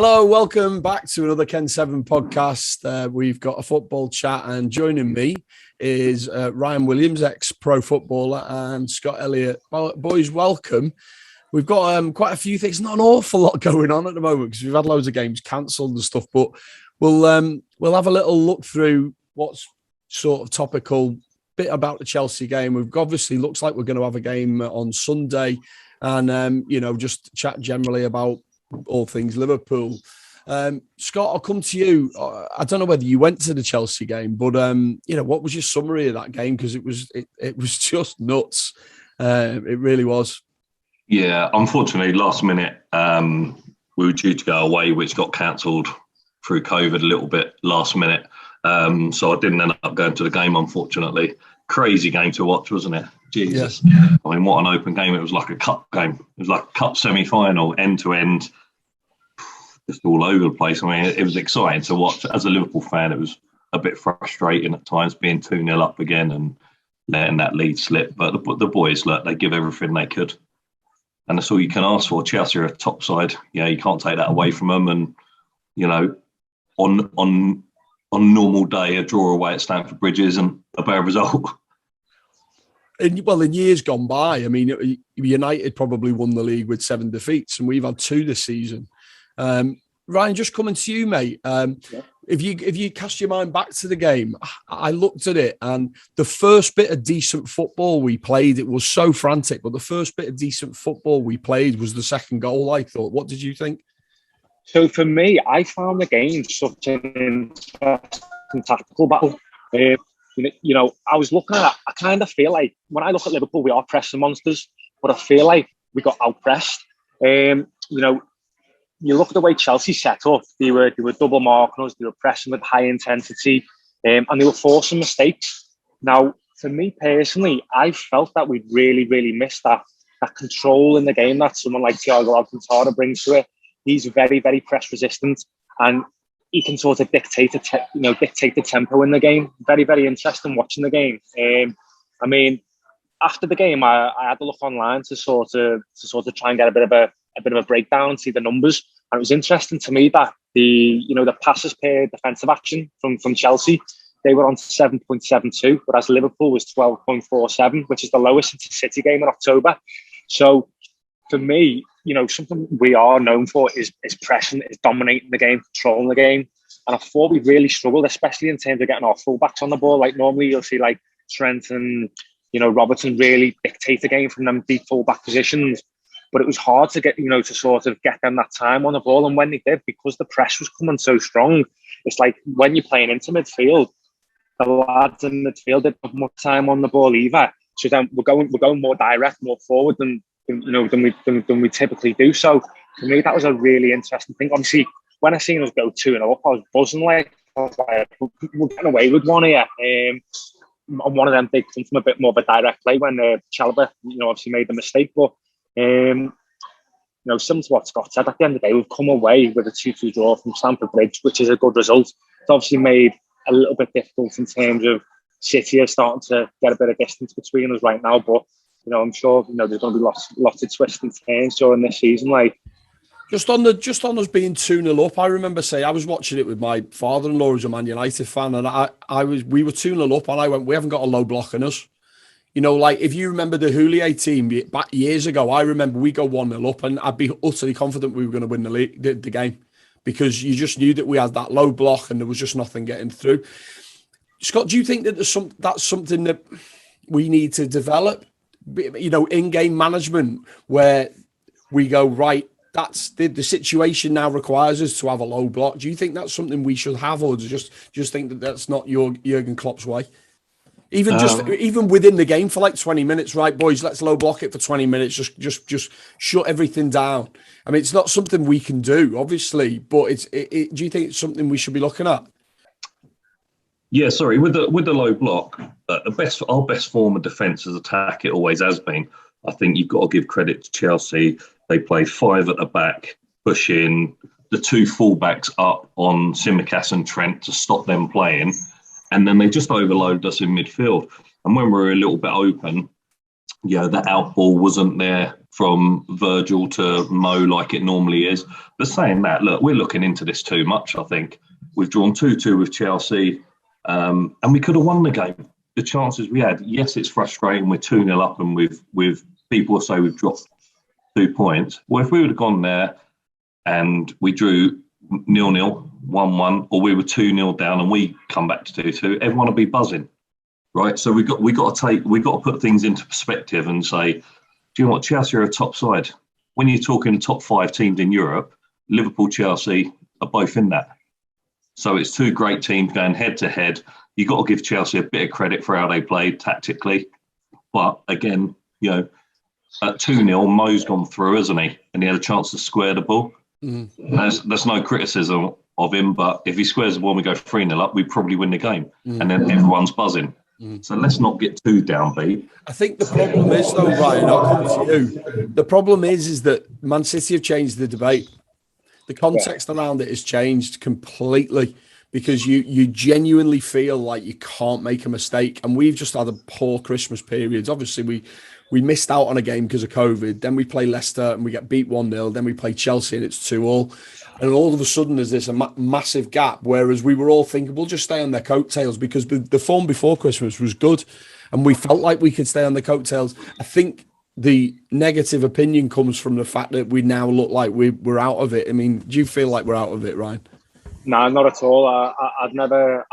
Hello, welcome back to another Kenn7 podcast. We've got a football chat, and joining me is Ryan Williams, ex-pro footballer, and Scott Elliott. Well, boys, welcome. We've got quite a few things, not an awful lot going on at the moment because we've had loads of games cancelled and stuff, but we'll have a little look through what's sort of topical, bit about the Chelsea game. We've obviously looks like we're going to have a game on Sunday, and just chat generally about all things Liverpool. Scott, I'll come to you. I don't know whether you went to the Chelsea game, but what was your summary of that game? Because it was just nuts. It really was. Yeah, unfortunately, last minute we were due to go away, which got cancelled through COVID a little bit last minute. So I didn't end up going to the game, unfortunately. Crazy game to watch, wasn't it? Jesus. Yeah. I mean, what an open game. It was like a cup game. It was like a cup semi-final, end to end, just all over the place. I mean, it was exciting to watch. As a Liverpool fan, it was a bit frustrating at times being 2-0 up again and letting that lead slip. But the boys, look, they give everything they could. And that's all you can ask for. Chelsea are a top side. Yeah, you can't take that away from them. And, on normal day, a draw away at Stamford Bridge isn't a bad result. In years gone by, I mean, United probably won the league with 7 defeats, and we've had 2 this season. Ryan, just coming to you, mate. If you cast your mind back to the game, I looked at it, and the first bit of decent football we played, it was so frantic, but the first bit of decent football we played was the second goal, I thought. What did you think? So for me, I found the game such an interesting tactical battle. I was looking at it, I kind of feel like when I look at Liverpool, we are pressing monsters, but I feel like we got out-pressed. You look at the way Chelsea set up, they were double marking us, they were pressing with high intensity, and they were forcing mistakes. Now, for me personally, I felt that we'd really, really missed that control in the game that someone like Thiago Alcantara brings to it. He's very, very press resistant, and he can sort of dictate the tempo in the game. Very, very interesting watching the game. I mean, after the game, I had to look online to sort of try and get a bit of a breakdown and see the numbers. And it was interesting to me that the passes per defensive action from Chelsea, they were on 7.72, whereas Liverpool was 12.47, which is the lowest since the City game in October. So for me, something we are known for is pressing, is dominating the game, controlling the game. And I thought we really struggled, especially in terms of getting our fullbacks on the ball. Like normally you'll see like Trent and, Robertson really dictate the game from them deep fullback positions. But it was hard to get, to sort of get them that time on the ball. And when they did, because the press was coming so strong, it's like when you're playing into midfield, the lads in midfield didn't have much time on the ball either. So then we're going more direct, more forward than we typically do. So for me, that was a really interesting thing. Obviously, when I seen us go 2-0 up, I was buzzing we're getting away with one here. And one of them did come from a bit more of a direct play when Chalobah, obviously made the mistake. But similar to what Scott said, at the end of the day, we've come away with a 2-2 draw from Stamford Bridge, which is a good result. It's obviously made a little bit difficult in terms of City are starting to get a bit of distance between us right now, but I'm sure there's going to be lots of twists and turns during this season. Like just on us being 2-0 up, I remember saying I was watching it with my father-in-law, who's a Man United fan, and we were 2-0 up, and I went, we haven't got a low block in us. Like if you remember the Houllier team back years ago, I remember we go 1-0 up, and I'd be utterly confident we were going to win the game because you just knew that we had that low block and there was just nothing getting through. Scott, do you think that that's something that we need to develop? In-game management where we go, right, that's the situation now requires us to have a low block. Do you think that's something we should have, or just think that that's not Jurgen Klopp's way? Even within the game for like 20 minutes, right, boys, let's low block it for 20 minutes, just shut everything down. I mean, it's not something we can do, obviously, but do you think it's something we should be looking at? Yeah, sorry. With the low block, our best form of defence is attack. It always has been. I think you've got to give credit to Chelsea. They play 5 at the back, push in the 2 fullbacks up on Tsimikas and Trent to stop them playing, and then they just overload us in midfield. And when we're a little bit open, the outball wasn't there from Virgil to Mo like it normally is. But saying that, look, we're looking into this too much, I think. We've drawn 2-2 with Chelsea, and we could have won the game. The chances we had, yes, it's frustrating. We're 2-0 up, and with people say we've dropped 2 points. Well, if we would have gone there and we drew 0-0, 1-1, or we were 2-0 down and we come back to 2-2, everyone would be buzzing, right? So we got to put things into perspective and say, do you know what? Chelsea are a top side. When you're talking the top 5 teams in Europe, Liverpool, Chelsea are both in that. So it's 2 great teams going head to head. You've got to give Chelsea a bit of credit for how they played tactically. But again, at 2-0, Mo's gone through, hasn't he? And he had a chance to square the ball. Mm-hmm. There's no criticism of him, but if he squares the ball and we go 3-0 up, we probably win the game. Mm-hmm. And then everyone's buzzing. Mm-hmm. So let's not get too downbeat. I think the problem is, though, Ryan, I'll come to you. The problem is that Man City have changed the debate. The context around it has changed completely because you genuinely feel like you can't make a mistake. And we've just had a poor Christmas period. Obviously, we missed out on a game because of COVID. Then we play Leicester and we get beat 1-0. Then we play Chelsea and it's 2-2. And all of a sudden, there's this massive gap. Whereas we were all thinking, we'll just stay on their coattails because the form before Christmas was good. And we felt like we could stay on the coattails. I think the negative opinion comes from the fact that we now look like we're out of it. I mean, do you feel like we're out of it, Ryan? No, not at all. I'd never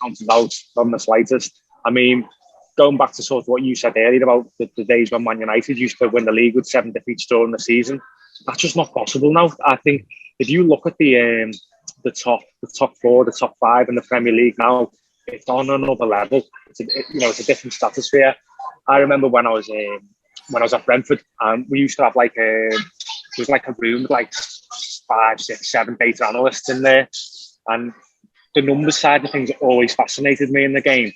counted out from the slightest. I mean, going back to sort of what you said earlier about the days when Man United used to win the league with 7 defeats during the season, that's just not possible now. I think if you look at the top 4, the top 5 in the Premier League now, it's on another level. It's a different stratosphere. I remember when I was at Brentford, and we used to have there was a room with 5, 6, 7 data analysts in there, and the numbers side of things always fascinated me in the game.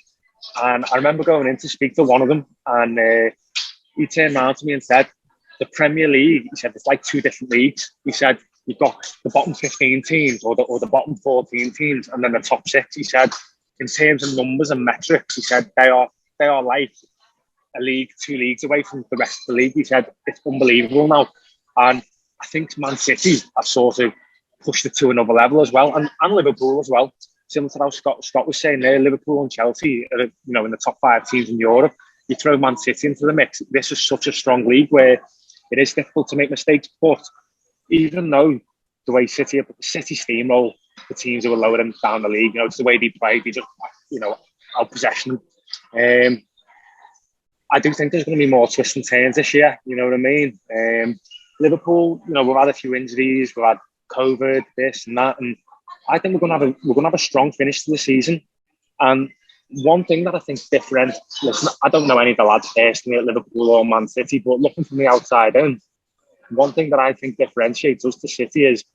And I remember going in to speak to one of them, and he turned around to me and said, "The Premier League," he said, "it's 2 different leagues." He said, "You've got the bottom 15 teams or the bottom 14 teams, and then the top 6." He said, "In terms of numbers and metrics," he said, they are like a league, 2 leagues away from the rest of the league." He said, "It's unbelievable now." And I think Man City have sort of pushed it to another level as well, and Liverpool as well. Similar to how Scott was saying there, Liverpool and Chelsea are, in the top 5 teams in Europe. You throw Man City into the mix. This is such a strong league where it is difficult to make mistakes. But even though the way City steamroll the teams who are lower than down the league, it's the way they play. They just, out possession. I do think there's going to be more twists and turns this year. You know what I mean? Liverpool, we've had a few injuries, we've had COVID, this and that, and I think we're going to have a strong finish to the season. And one thing that I think is different, listen, I don't know any of the lads personally at Liverpool or Man City, but looking from the outside in, one thing that I think differentiates us to City is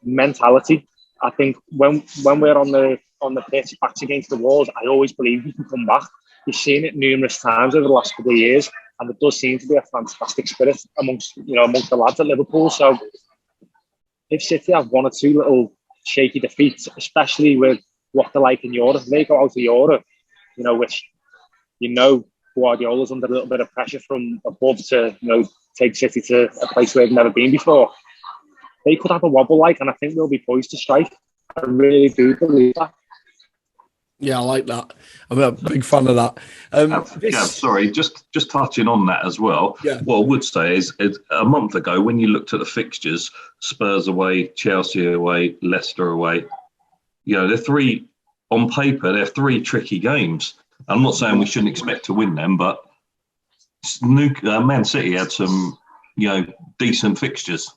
mentality. I think when we're on the pitch, backs against the walls, I always believe we can come back. You've seen it numerous times over the last couple of years, and it does seem to be a fantastic spirit amongst the lads at Liverpool. So if City have 1 or 2 little shaky defeats, especially with what they're like in Europe, they go out of Europe, which Guardiola's under a little bit of pressure from above to take City to a place where they've never been before. They could have a wobble and I think we'll be poised to strike. I really do believe that. Yeah, I like that. I'm a big fan of that. Sorry, just touching on that as well. Yeah. What I would say is a month ago, when you looked at the fixtures, Spurs away, Chelsea away, Leicester away, they're 3, on paper, they're 3 tricky games. I'm not saying we shouldn't expect to win them, but Man City had some, decent fixtures.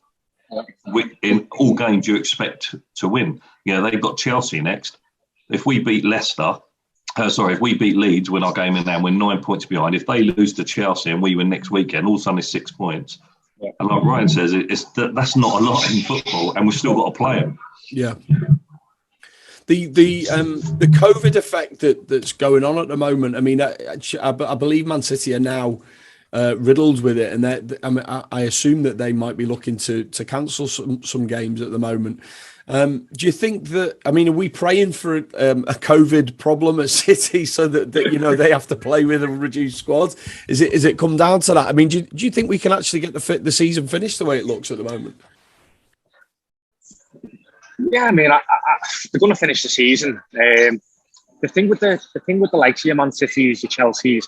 In all games you expect to win. They've got Chelsea next. If we beat if we beat Leeds, win our game in there, we're 9 points behind. If they lose to Chelsea and we win next weekend, all of a sudden it's 6 points. Yeah. And like Ryan says, that's not a lot in football, and we've still got to play them. Yeah. The COVID effect that's going on at the moment. I mean, I believe Man City are now riddled with it, and I assume that they might be looking to cancel some games at the moment. Do you think that? I mean, are we praying for a COVID problem at City so that they have to play with a reduced squad? Is it come down to that? I mean, do you think we can actually get the season finished the way it looks at the moment? Yeah, I mean, they're going to finish the season. The thing with the likes of your Man Cities, your Chelseas,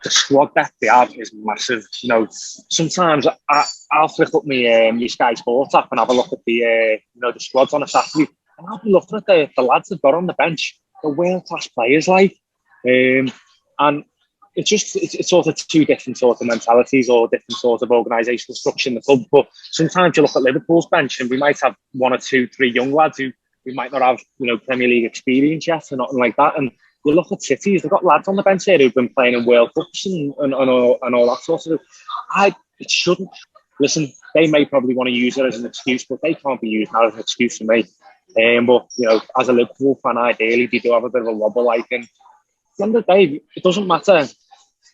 the squad depth they have is massive. Sometimes I'll flip up my Sky Sports app and have a look at the squads on a Saturday, and I'll be looking at the lads they've got on the bench. They're world class players, and it's sort of two different sort of mentalities or different sort of organisational structure in the club. But sometimes you look at Liverpool's bench and we might have 1 or 2, 3 young lads who we might not have Premier League experience yet or nothing like that. And you look at Cities, they've got lads on the bench here who've been playing in World Cups and all that sort of. It shouldn't. Listen, they may probably want to use it as an excuse, but they can't be used as an excuse for me. But as a Liverpool fan, ideally they do have a bit of a wobble. And at the end of the day, it doesn't matter.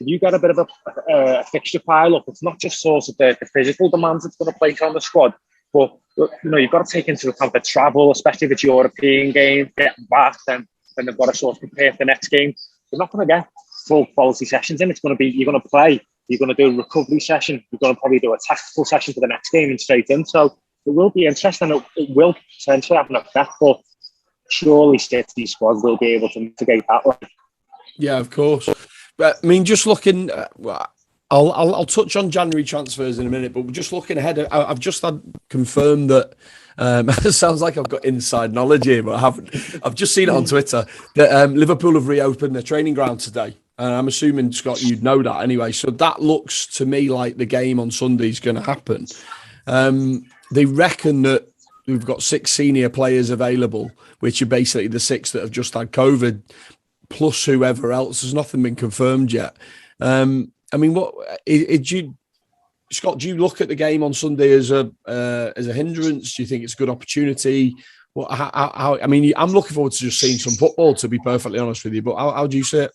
If you get a bit of a fixture pile up, it's not just sort of the physical demands it's going to place on the squad, but you've got to take into account the travel, especially if it's European game, getting back, then they've got to sort of prepare for the next game. You're not going to get full quality sessions in. It's going to be, you're going to play, you're going to do a recovery session, you're going to probably do a tactical session for the next game and straight in. So it will be interesting. It will potentially have an effect, but surely City squad will be able to mitigate that. Yeah, of course. But I mean, just looking, I'll touch on January transfers in a minute, but just looking ahead, I've just had confirmed that. It sounds like I've got inside knowledge here, but I haven't. I've just seen it on Twitter that Liverpool have reopened their training ground today. I'm assuming, Scott, you'd know that anyway. So that looks to me like the game on Sunday is going to happen. They reckon that we've got 6 senior players available, which are basically the 6 that have just had COVID, plus whoever else. There's nothing been confirmed yet. I mean, Scott, do you look at the game on Sunday as a hindrance? Do you think it's a good opportunity? I mean, I'm looking forward to just seeing some football, to be perfectly honest with you. But how do you see it?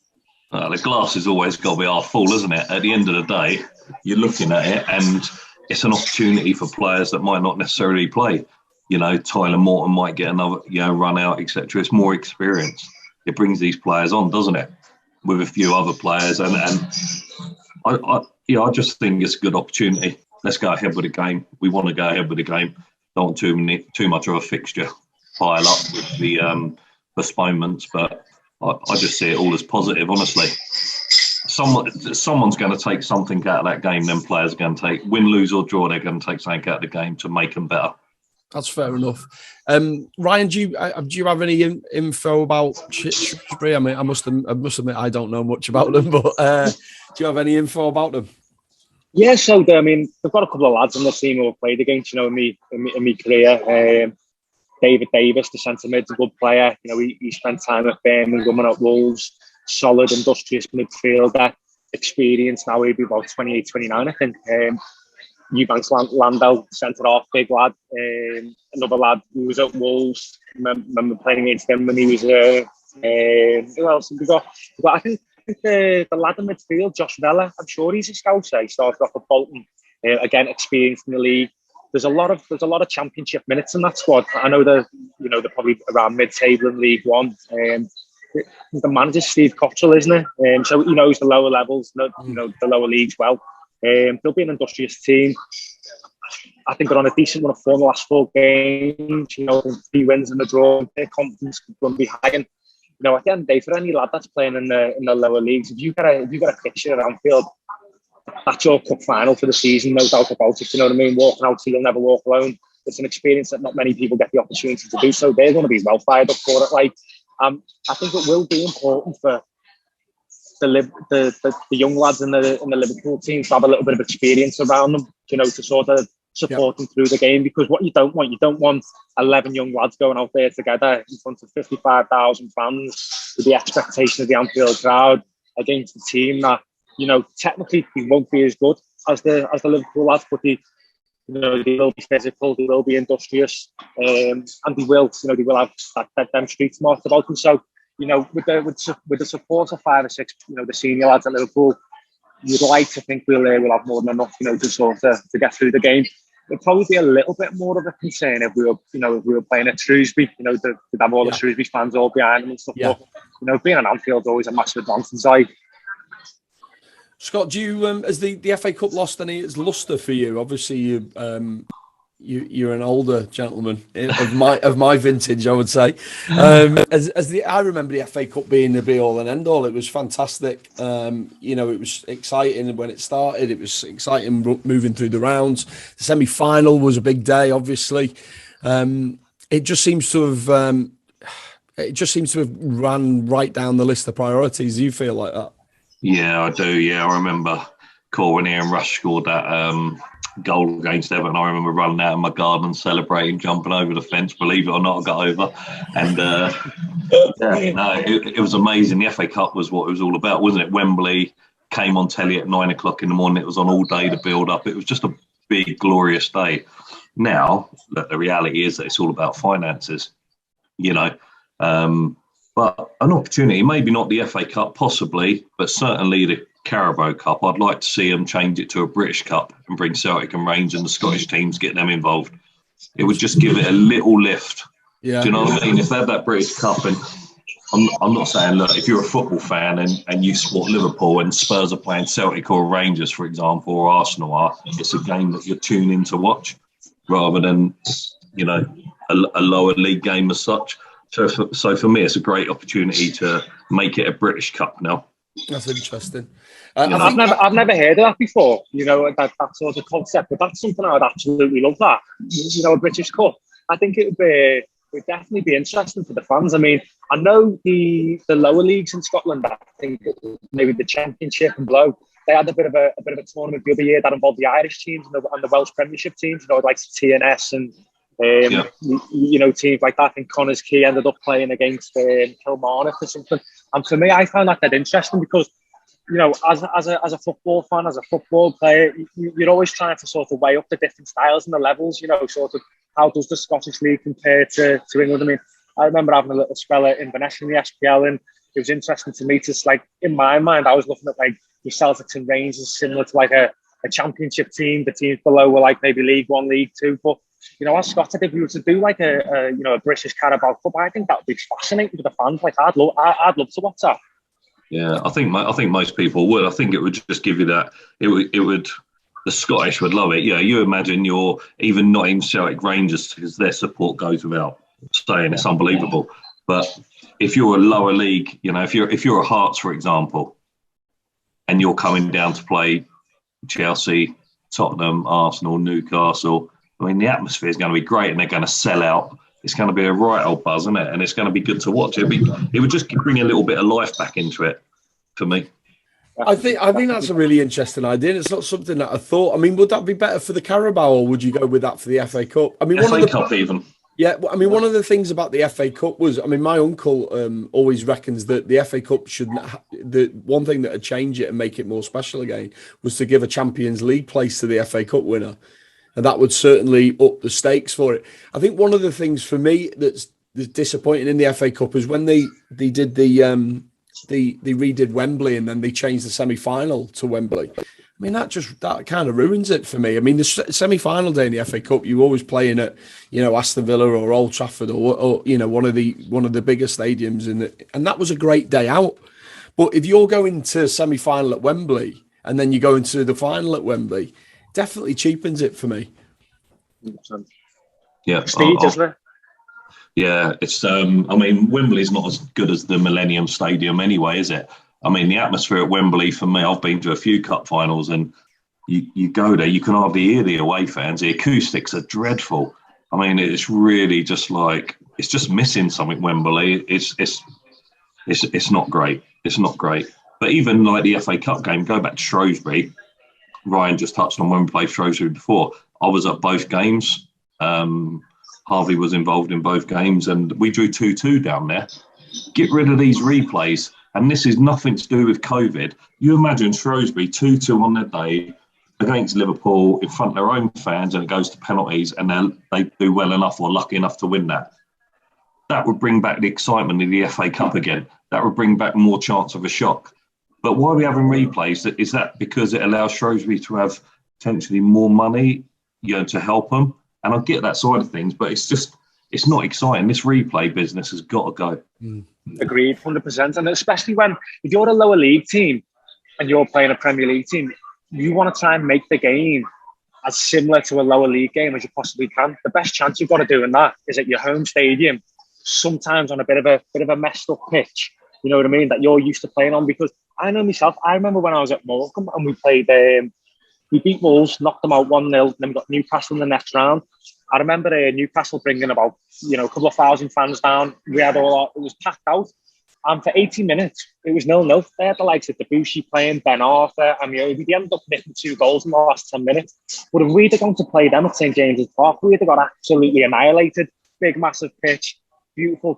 The glass has always got to be half full, isn't it? At the end of the day, you're looking at it, and it's an opportunity for players that might not necessarily play. Tyler Morton might get another, run out, etc. It's more experience. It brings these players on, doesn't it? With a few other players, and I just think it's a good opportunity. Let's go ahead with the game. We want to go ahead with the game. Don't want too much of a fixture pile up with the postponements, but I just see it all as positive, honestly. Someone's going to take something out of that game. Them players are going to take, win, lose or draw, they're going to take something out of the game to make them better. That's fair enough. Ryan, do you have any info about Shrewsbury? I mean, I must admit I don't know much about them, but do you have any info about them? Yeah, so they've got a couple of lads on the team who I've played against, in my career. David Davis, the centre mid's a good player. He spent time at Birmingham and at Wolves. Solid, industrious midfielder. Experience now, he'll be about 28, 29, I think. Eubanks Landell, centre half, big lad. Another lad who was at Wolves. Remember playing against him when he was who else have we got? I think the lad in midfield, Josh Vella, I'm sure he's a scouser. He started off at Bolton. Again, experienced in the league. There's a lot of championship minutes in that squad. I know they're probably around mid-table in League One. The manager's Steve Cottrell, isn't he? So he knows the lower levels, the lower leagues well. They'll be an industrious team. I think they're on a decent run of form the last 4 games. 3 wins and a draw. Their confidence is going to be high. And at the end of the day, for any lad that's playing in the lower leagues, if you got a fixture at Anfield, that's your cup final for the season, no doubt about it. You know what I mean? Walking out so you'll never walk alone. It's an experience that not many people get the opportunity to do. So they're going to be well fired up for it. I think it will be important for the young lads in the Liverpool team to have a little bit of experience around them, to sort of support them through the game. Because what you don't want 11 young lads going out there together in front of 55,000 fans with the expectation of the Anfield crowd against the team that, technically they won't be as good as the Liverpool lads, but they will be physical, they will be industrious, and they will have them street smart about them. So, with the support of 5 or 6, the senior lads at Liverpool, you'd like to think we'll have more than enough, to sort of to get through the game. It'd probably be a little bit more of a concern if we were playing at Shrewsbury, to have all the Shrewsbury fans all behind them and stuff. Yeah. But, being an Anfield's always a massive advantage. Like, Scott, do you has the FA Cup lost any its lustre for you? Obviously, you're an older gentleman of my vintage, I would say. I remember the FA Cup being the be all and end all. It was fantastic. It was exciting when it started. It was exciting moving through the rounds. The semi-final was a big day. Obviously, it just seems to have ran right down the list of priorities. Do you feel like that? Yeah, I do. Yeah, I remember Corwin and Rush scored that goal against Everton. I remember running out in my garden, celebrating, jumping over the fence. Believe it or not, I got over. And it was amazing. The FA Cup was what it was all about, wasn't it? Wembley came on telly at 9 o'clock in the morning. It was on all day to build up. It was just a big, glorious day. Now, the reality is that it's all about finances, But an opportunity, maybe not the FA Cup, possibly, but certainly the Carabao Cup. I'd like to see them change it to a British Cup and bring Celtic and Rangers and the Scottish teams, get them involved. It would just give it a little lift. Yeah. Do you know what I mean? If they had that British Cup, and I'm not saying, look, if you're a football fan and you support Liverpool and Spurs are playing Celtic or Rangers, for example, or Arsenal are, it's a game that you're tuned in to watch rather than, a lower league game as such. So for me, it's a great opportunity to make it a British Cup now. That's interesting. I've never heard of that before. That sort of concept, but that's something I would absolutely love. That a British Cup. I think it would definitely be interesting for the fans. I mean, I know the lower leagues in Scotland. I think maybe the Championship and below. They had a bit of a tournament the other year that involved the Irish teams and the Welsh Premiership teams. Like TNS and. Teams like that. I think Connors Key ended up playing against Kilmarnock or something. And for me, I found that interesting because, as a football fan, as a football player, you're always trying to sort of weigh up the different styles and the levels. Sort of how does the Scottish League compare to England? I mean, I remember having a little spell in Inverness in the SPL, and it was interesting to me. Just like in my mind, I was looking at like the Celtics and Rangers, similar to like a Championship team. The teams below were like maybe League One, League Two, but as Scott said, if we were to do like a British Carabao Cup, I think that would be fascinating for the fans. Like I'd love to watch that. Yeah, I think most people would. I think it would just give you that. It would. The Scottish would love it. Yeah, you imagine you're even not in Celtic Rangers because their support goes without saying. It's unbelievable. But if you're a lower league, if you're a Hearts, for example, and you're coming down to play Chelsea, Tottenham, Arsenal, Newcastle. I mean, the atmosphere is going to be great, and they're going to sell out. It's going to be a right old buzz, isn't it? And it's going to be good to watch. It would just bring a little bit of life back into it for me. I think that's a really interesting idea. And it's not something that I thought. I mean, would that be better for the Carabao, or would you go with that for the FA Cup? I mean, FA Cup even. Yeah, I mean, one of the things about the FA Cup was, I mean, my uncle always reckons that the FA Cup the one thing that would change it and make it more special again was to give a Champions League place to the FA Cup winner. And that would certainly up the stakes for it. I think one of the things for me that's disappointing in the FA Cup is when they did they redid Wembley and then they changed the semi-final to Wembley. I mean, that kind of ruins it for me. I mean, the semi-final day in the FA Cup, you're always playing at Aston Villa or Old Trafford or one of the bigger stadiums, and that was a great day out. But if you're going to semi-final at Wembley and then you go into the final at Wembley, definitely cheapens it for me. Yeah, Prestige, isn't it? Yeah, it's. I mean, Wembley's not as good as the Millennium Stadium anyway, is it? I mean, the atmosphere at Wembley for me. I've been to a few cup finals, and you go there, you can hardly hear the away fans. The acoustics are dreadful. I mean, it's really just like it's just missing something. Wembley, it's not great. It's not great. But even like the FA Cup game, go back to Shrewsbury. Ryan just touched on when we played Shrewsbury before. I was at both games. Harvey was involved in both games, and we drew 2-2 down there. Get rid of these replays, and this is nothing to do with COVID. You imagine Shrewsbury 2-2 on their day against Liverpool in front of their own fans, and it goes to penalties, and they do well enough or lucky enough to win that. That would bring back the excitement of the FA Cup again. That would bring back more chance of a shock. But why are we having replays? Is that because it allows Shrewsbury to have potentially more money, to help them? And I get that side of things, but it's not exciting. This replay business has got to go. Agreed, 100%. And especially if you're a lower league team and you're playing a Premier League team, you want to try and make the game as similar to a lower league game as you possibly can. The best chance you've got of doing that is at your home stadium, sometimes on a bit of a messed up pitch. You know what I mean? That you're used to playing on. Because I know myself. I remember when I was at Morecambe and we played. We beat Wolves, knocked them out 1-0. Then we got Newcastle in the next round. I remember Newcastle bringing about a couple of thousand fans down. We had it was packed out. And for 80 minutes, it was 0-0. They had the likes of Debussy playing, Ben Arthur, and they ended up making 2 goals in the last 10 minutes. But if we'd have gone to play them at St James's Park, we'd have got absolutely annihilated. Big, massive pitch, beautiful,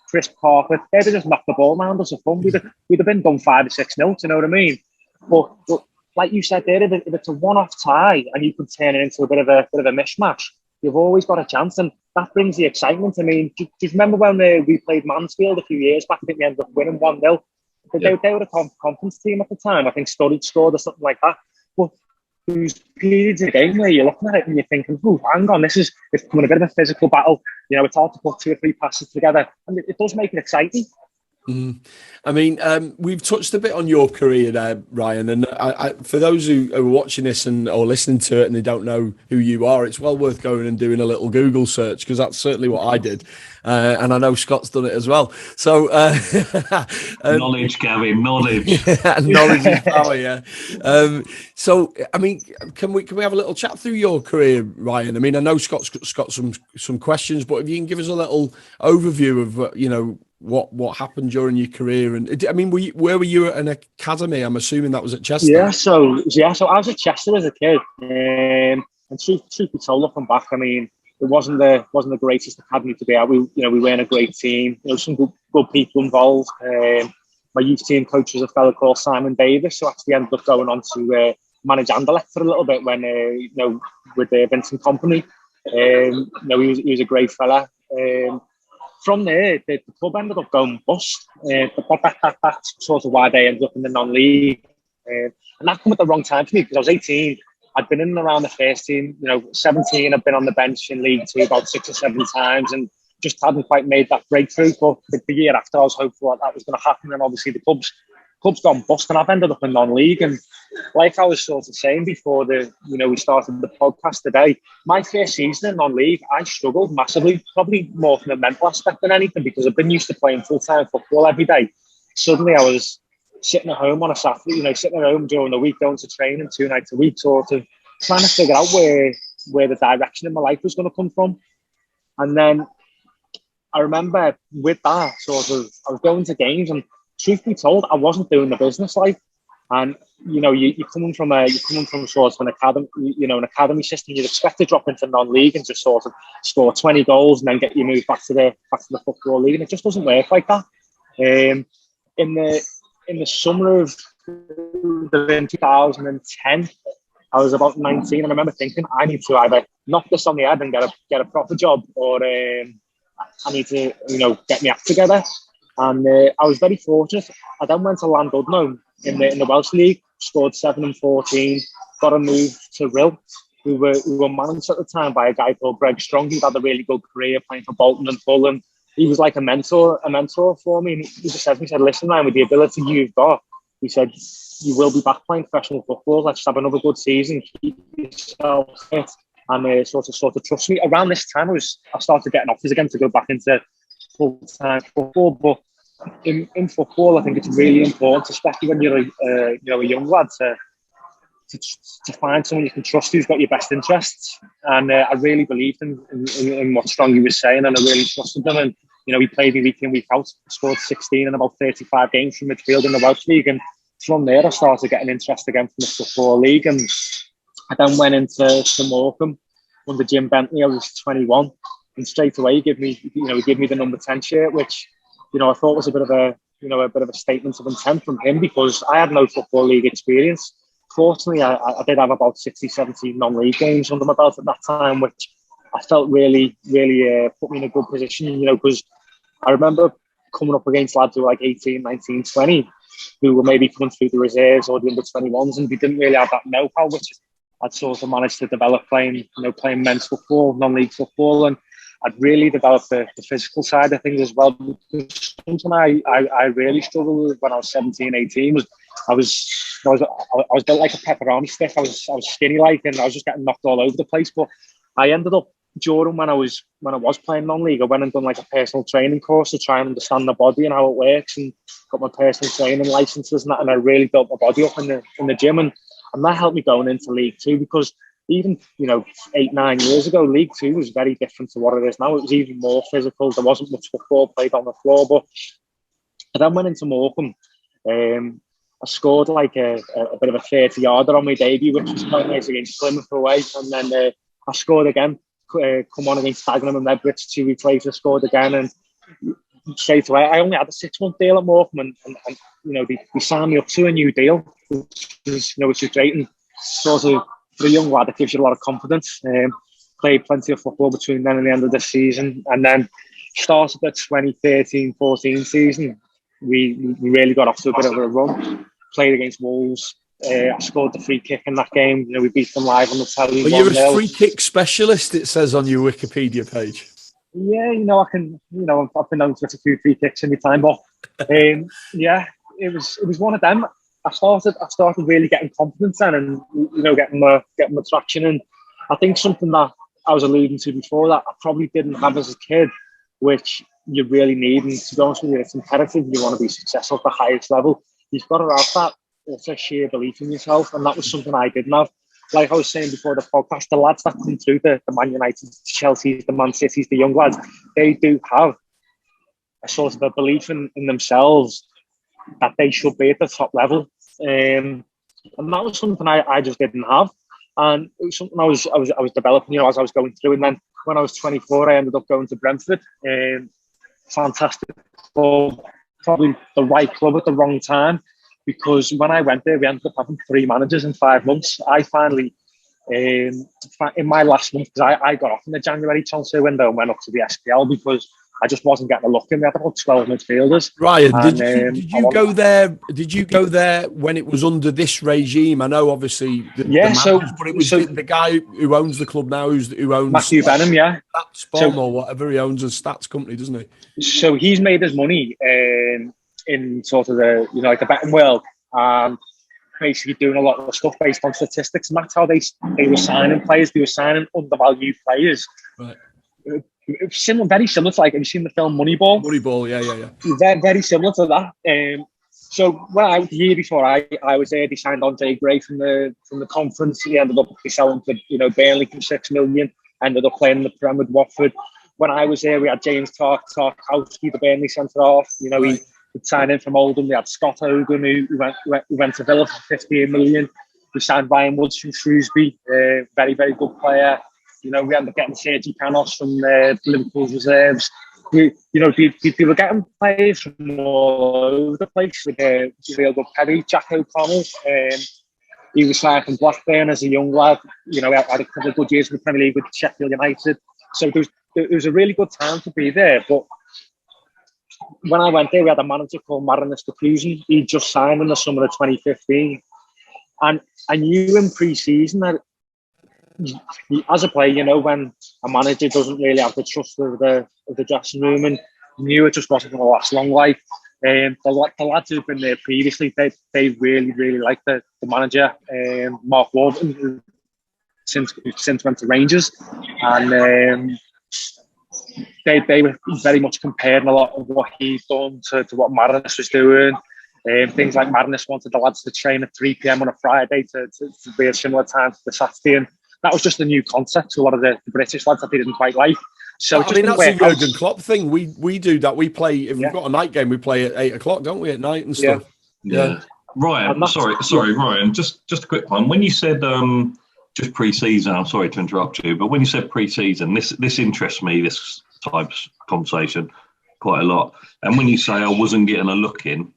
crisp carpet. They'd have just knocked the ball around us for fun. We'd have been done 5 or 6-0, you know what I mean? But like you said there, if it's a one-off tie and you can turn it into a bit of a mismatch, you've always got a chance, and that brings the excitement. I mean, do you remember when we played Mansfield a few years back? I think we ended up winning 1-0. They were a conference team at the time. I think Sturridge scored or something like that. But there's periods of the game where you're looking at it and you're thinking, oh, hang on, it's becoming a bit of a physical battle. It's hard to put 2 or 3 passes together, and it does make it exciting. I mean, we've touched a bit on your career there, Ryan, and for those who are watching this or listening to it and they don't know who you are, it's well worth going and doing a little Google search, because that's certainly what I did, and I know Scott's done it as well. So knowledge, Gavin, knowledge. Knowledge is power, yeah. So I mean, can we have a little chat through your career, Ryan? I mean, I know Scott's got some questions, but if you can give us a little overview of what happened during your career. And I mean, where were you at an academy? I'm assuming that was at Chester. Yeah, so I was at Chester as a kid, and truth be told, looking back, I mean, it wasn't the greatest academy to be at. We weren't a great team. Some good people involved. My youth team coach was a fellow called Simon Davis, who actually ended up going on to manage Anderlecht for a little bit when with Vincent Kompany. He was a great fella. From there, the club ended up going bust. That's sort of why they ended up in the non-league. And that came at the wrong time for me, because I was 18. I'd been in and around the first team. 17, I'd been on the bench in League Two about 6 or 7 times and just hadn't quite made that breakthrough. But the year after, I was hopeful that was going to happen. And obviously the club's gone bust, and I've ended up in non-league. And like I was sort of saying before we started the podcast today, my first season in non-league, I struggled massively, probably more from a mental aspect than anything, because I've been used to playing full-time football every day. Suddenly I was sitting at home on a Saturday, sitting at home during the week, going to training 2 nights a week, sort of trying to figure out where the direction in my life was going to come from. And then I remember with that I was going to games, and truth be told, I wasn't doing the business life. And you're coming from sort of an academy, an academy system. You'd expect to drop into non-league and just sort of score 20 goals and then get you moved back to the football league, and it just doesn't work like that. In the summer of 2010, I was about 19. I remember thinking, I need to either knock this on the head and get a proper job, or I need to get my act together. And I was very fortunate. I then went to Llandudno in the Welsh League, scored 7 and 14, got a move to Rill, who were managed at the time by a guy called Greg Strong, who had a really good career playing for Bolton and Fulham. He was like a mentor for me. And he just said to me, listen, man, with the ability you've got, he said, you will be back playing professional football. Let's have another good season. Keep yourself fit. And sort of trust me. Around this time, I started getting offers again to go back into full-time football. But in football, I think it's really important, especially when you're a young lad, to find someone you can trust who's got your best interests. And I really believed in what Strongy was saying, and I really trusted them. And he played me week in, week out, scored 16 in about 35 games from midfield in the Welsh League. And from there, I started getting interest again from the Football League. And I then went into Morecambe under Jim Bentley. I was 21, and straight away he gave me the number 10 shirt, which I thought was a bit of a statement of intent from him, because I had no Football League experience. Fortunately, I did have about 60, 70 non-league games under my belt at that time, which I felt really, really put me in a good position, because I remember coming up against lads who were like 18, 19, 20, who were maybe coming through the reserves or the under-21s, and we didn't really have that know-how, which I'd sort of managed to develop playing men's football, non-league football, and I'd really developed the physical side of things as well. Because something I really struggled with when I was 17, 18 was I was built like a pepperoni stick. I was skinny like, and I was just getting knocked all over the place. But I ended up during when I was playing non-league, I went and done like a personal training course to try and understand the body and how it works, and got my personal training licenses and that, and I really built my body up in the gym, and that helped me going into League Two, because even 8-9 years ago, League Two was very different to what it is now. It was even more physical. There wasn't much football played on the floor. But I then went into Morecambe. I scored like a bit of a 30-yarder on my debut, which was quite nice against Plymouth away. And then I scored again, come on against Dagenham and Redbridge 2 weeks later, scored again. And straight away, I only had a 6-month deal at Morecambe, and they signed me up to a new deal, which is great. And sort of, for a young lad, it gives you a lot of confidence. Played plenty of football between then and the end of the season, and then started the 2013-14 season. We really got off to a bit of a run. Played against Wolves. I scored the free kick in that game. We beat them live on the telly. Well, you're a free kick specialist, it says on your Wikipedia page. Yeah, I can. I've been known to get a few free kicks in my time, but yeah, it was one of them. I started really getting confidence then, and getting my traction. And I think something that I was alluding to before that I probably didn't have as a kid, which you really need. And to be honest with you, it's imperative if you want to be successful at the highest level. You've got to have that also sheer belief in yourself, and that was something I didn't have. Like I was saying before the podcast, the lads that come through, the Man United, the Chelsea's, the Man City's, the young lads, they do have a sort of a belief in themselves that they should be at the top level. And that was something I just didn't have. And it was something I was developing, as I was going through. And then when I was 24, I ended up going to Brentford. Fantastic club, probably the right club at the wrong time. Because when I went there, we ended up having 3 managers in 5 months. I finally, in my last month, because I got off in the January transfer window and went up to the SPL because I just wasn't getting a look in. We had about 12 midfielders. Ryan, did you go there? Did you go there when it was under this regime? I know, obviously, but it was the guy who owns the club now, who owns Matthew Benham, yeah, Stats or whatever. He owns a stats company, doesn't he? So he's made his money in sort of the the betting world, basically doing a lot of stuff based on statistics, and that's how they were signing players. They were signing undervalued players. Right. Very similar to, like, have you seen the film Moneyball? Moneyball, yeah. Very, very similar to that. So the year before I was there, they signed Andre Gray from the conference. He ended up selling for Burnley for $6 million. Ended up playing in the Prem with Watford. When I was there, we had James Tarkowski, the Burnley centre half. He'd signed in from Oldham. We had Scott Hogan, who went to Villa for $15 million. We signed Ryan Woods from Shrewsbury, very, very good player. We ended up getting Sergi Panos from Liverpool's reserves. We were getting players from all over the place with real good pedigree. Jack O'Connell, he was signed from Blackburn as a young lad. I had a couple of good years in the Premier League with Sheffield United. So it was a really good time to be there. But when I went there, we had a manager called Marinus de Kluzen. He just signed in the summer of 2015. And I knew in pre-season that as a player, when a manager doesn't really have the trust of the dressing room, and knew it just wasn't going to last long. Like the lads who've been there previously, they really, really like the manager, Mark Warburton, who since went to Rangers, and they were very much comparing a lot of what he's done to what Marinus was doing. Things like Marinus wanted the lads to train at 3 p.m. on a Friday to be a similar time to the Saturday, and that was just a new concept to a lot of the British lads that they didn't quite like. So that's a Jurgen Klopp thing. We do that. We play, if we've got a night game, we play at 8 o'clock, don't we, at night and stuff? Yeah. Ryan, sorry, Ryan, just a quick one. When you said just pre-season, I'm sorry to interrupt you, but when you said pre-season, this interests me, this type of conversation, quite a lot. And when you say I wasn't getting a look in,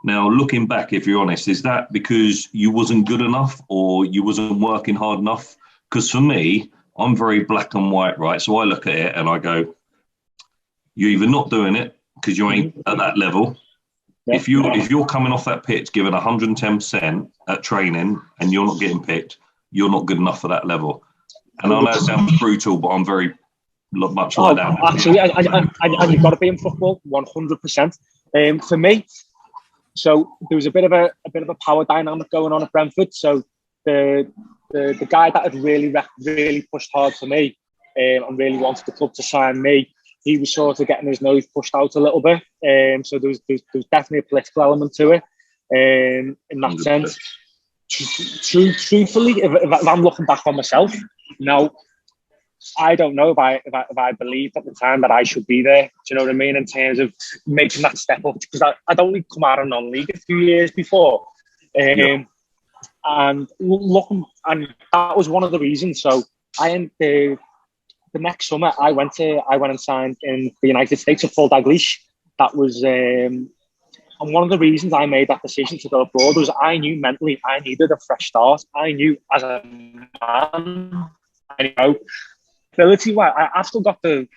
now looking back, if you're honest, is that because you wasn't good enough or you wasn't working hard enough? Because for me, I'm very black and white, right? So I look at it and I go, you're either not doing it because you ain't at that level, If you're coming off that pitch giving 110% at training and you're not getting picked, you're not good enough for that level. And I know it sounds brutal, but I'm very much like that. Actually, and you've got to be in football 100%. For me, so there was a bit of a power dynamic going on at Brentford. So the guy that had really pushed hard for me and really wanted the club to sign me, he was sort of getting his nose pushed out a little bit. So there was definitely a political element to it in that sense. Truthfully, if I'm looking back on myself now, I don't know if I believed at the time that I should be there. Do you know what I mean? In terms of making that step up, because I'd only come out of non-league a few years before, and looking, and that was one of the reasons. So the next summer I went and signed in the United States at Full Dalglish. That was, and one of the reasons I made that decision to go abroad was I knew mentally I needed a fresh start. I knew as a man, ability. I've still got the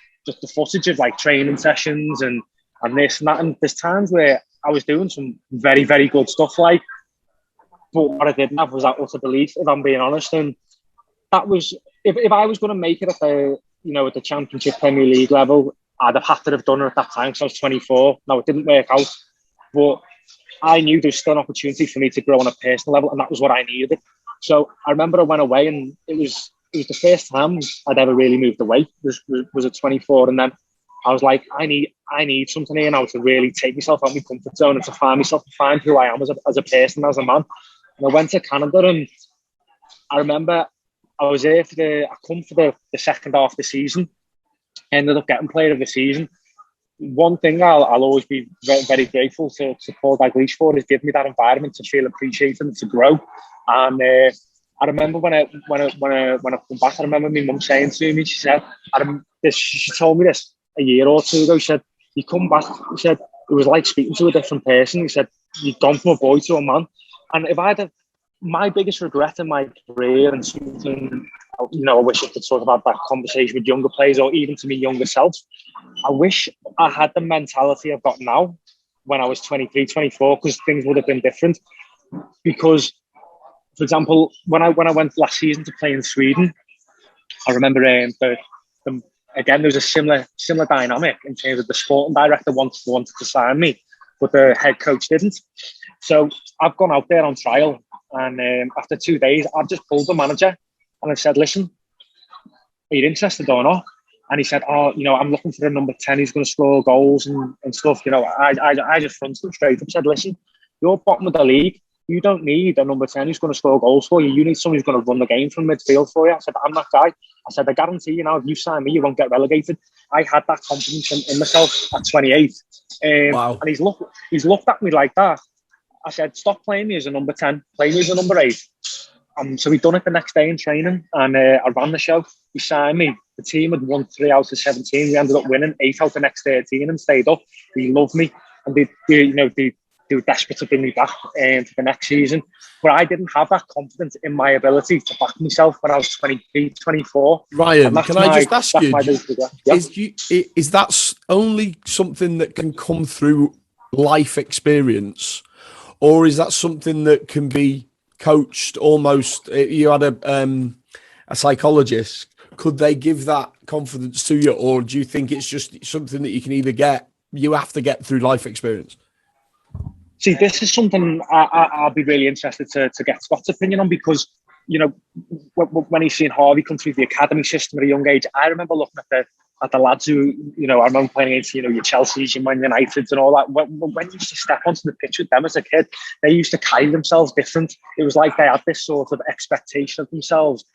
footage of like training sessions and this and that. And there's times where I was doing some very, very good stuff, but what I didn't have was that utter belief, if I'm being honest. And that was, if I was going to make it at the Championship Premier League level, I'd have had to have done it at that time because I was 24. Now, it didn't work out, but I knew there was still an opportunity for me to grow on a personal level, and that was what I needed. So I remember I went away, and it was the first time I'd ever really moved away. Was at 24, and then I was like, I need something here now to really take myself out of my comfort zone and to find myself, to find who I am as a person, as a man. And I went to Canada, and I remember I was there I come for the second half of the season. Ended up getting player of the season. One thing I'll always be very, very grateful to Paul Dalglish for is give me that environment to feel appreciated and to grow. And I remember when I come back, I remember my mum saying to me, she said, she told me this a year or two ago. She said, you come back, she said, it was like speaking to a different person. He said, you've gone from a boy to a man. And if I had my biggest regret in my career, and something, I wish I could sort of have that conversation with younger players or even to me younger self, I wish I had the mentality I've got now when I was 23, 24, because things would have been different. Because, for example, when I went last season to play in Sweden, I remember again, there was a similar dynamic in terms of the sporting director wanted to sign me, but the head coach didn't. So I've gone out there on trial, and after 2 days, I've just pulled the manager and I've said, listen, are you interested or not? And he said, I'm looking for a number 10 who's going to score goals and stuff. I just fronted him straight up and said, listen, you're bottom of the league. You don't need a number 10 who's going to score goals for you. You need someone who's going to run the game from midfield for you. I said, I'm that guy. I said, I guarantee you now, if you sign me, you won't get relegated. I had that confidence in myself at 28. Wow. And he's looked at me like that. I said, stop playing me as a number 10, play me as a number 8. So we done it the next day in training, and I ran the show. He signed me. The team had won 3 out of 17. We ended up winning 8 out of the next 13 and stayed up. He loved me, and they were desperate to bring me back for the next season. But I didn't have that confidence in my ability to back myself when I was 23, 24. Ryan, can I just ask you, yep. is that only something that can come through life experience, or is that something that can be coached almost? You had a psychologist. Could they give that confidence to you, or do you think it's just something that you have to get through life experience? See, this is something I'll be really interested to get Scott's opinion on, because, when he's seen Harvey come through the academy system at a young age, I remember looking at the lads who, I remember playing against, your Chelsea's, your Man Uniteds and all that. When you used to step onto the pitch with them as a kid, they used to carry themselves different. It was like they had this sort of expectation of themselves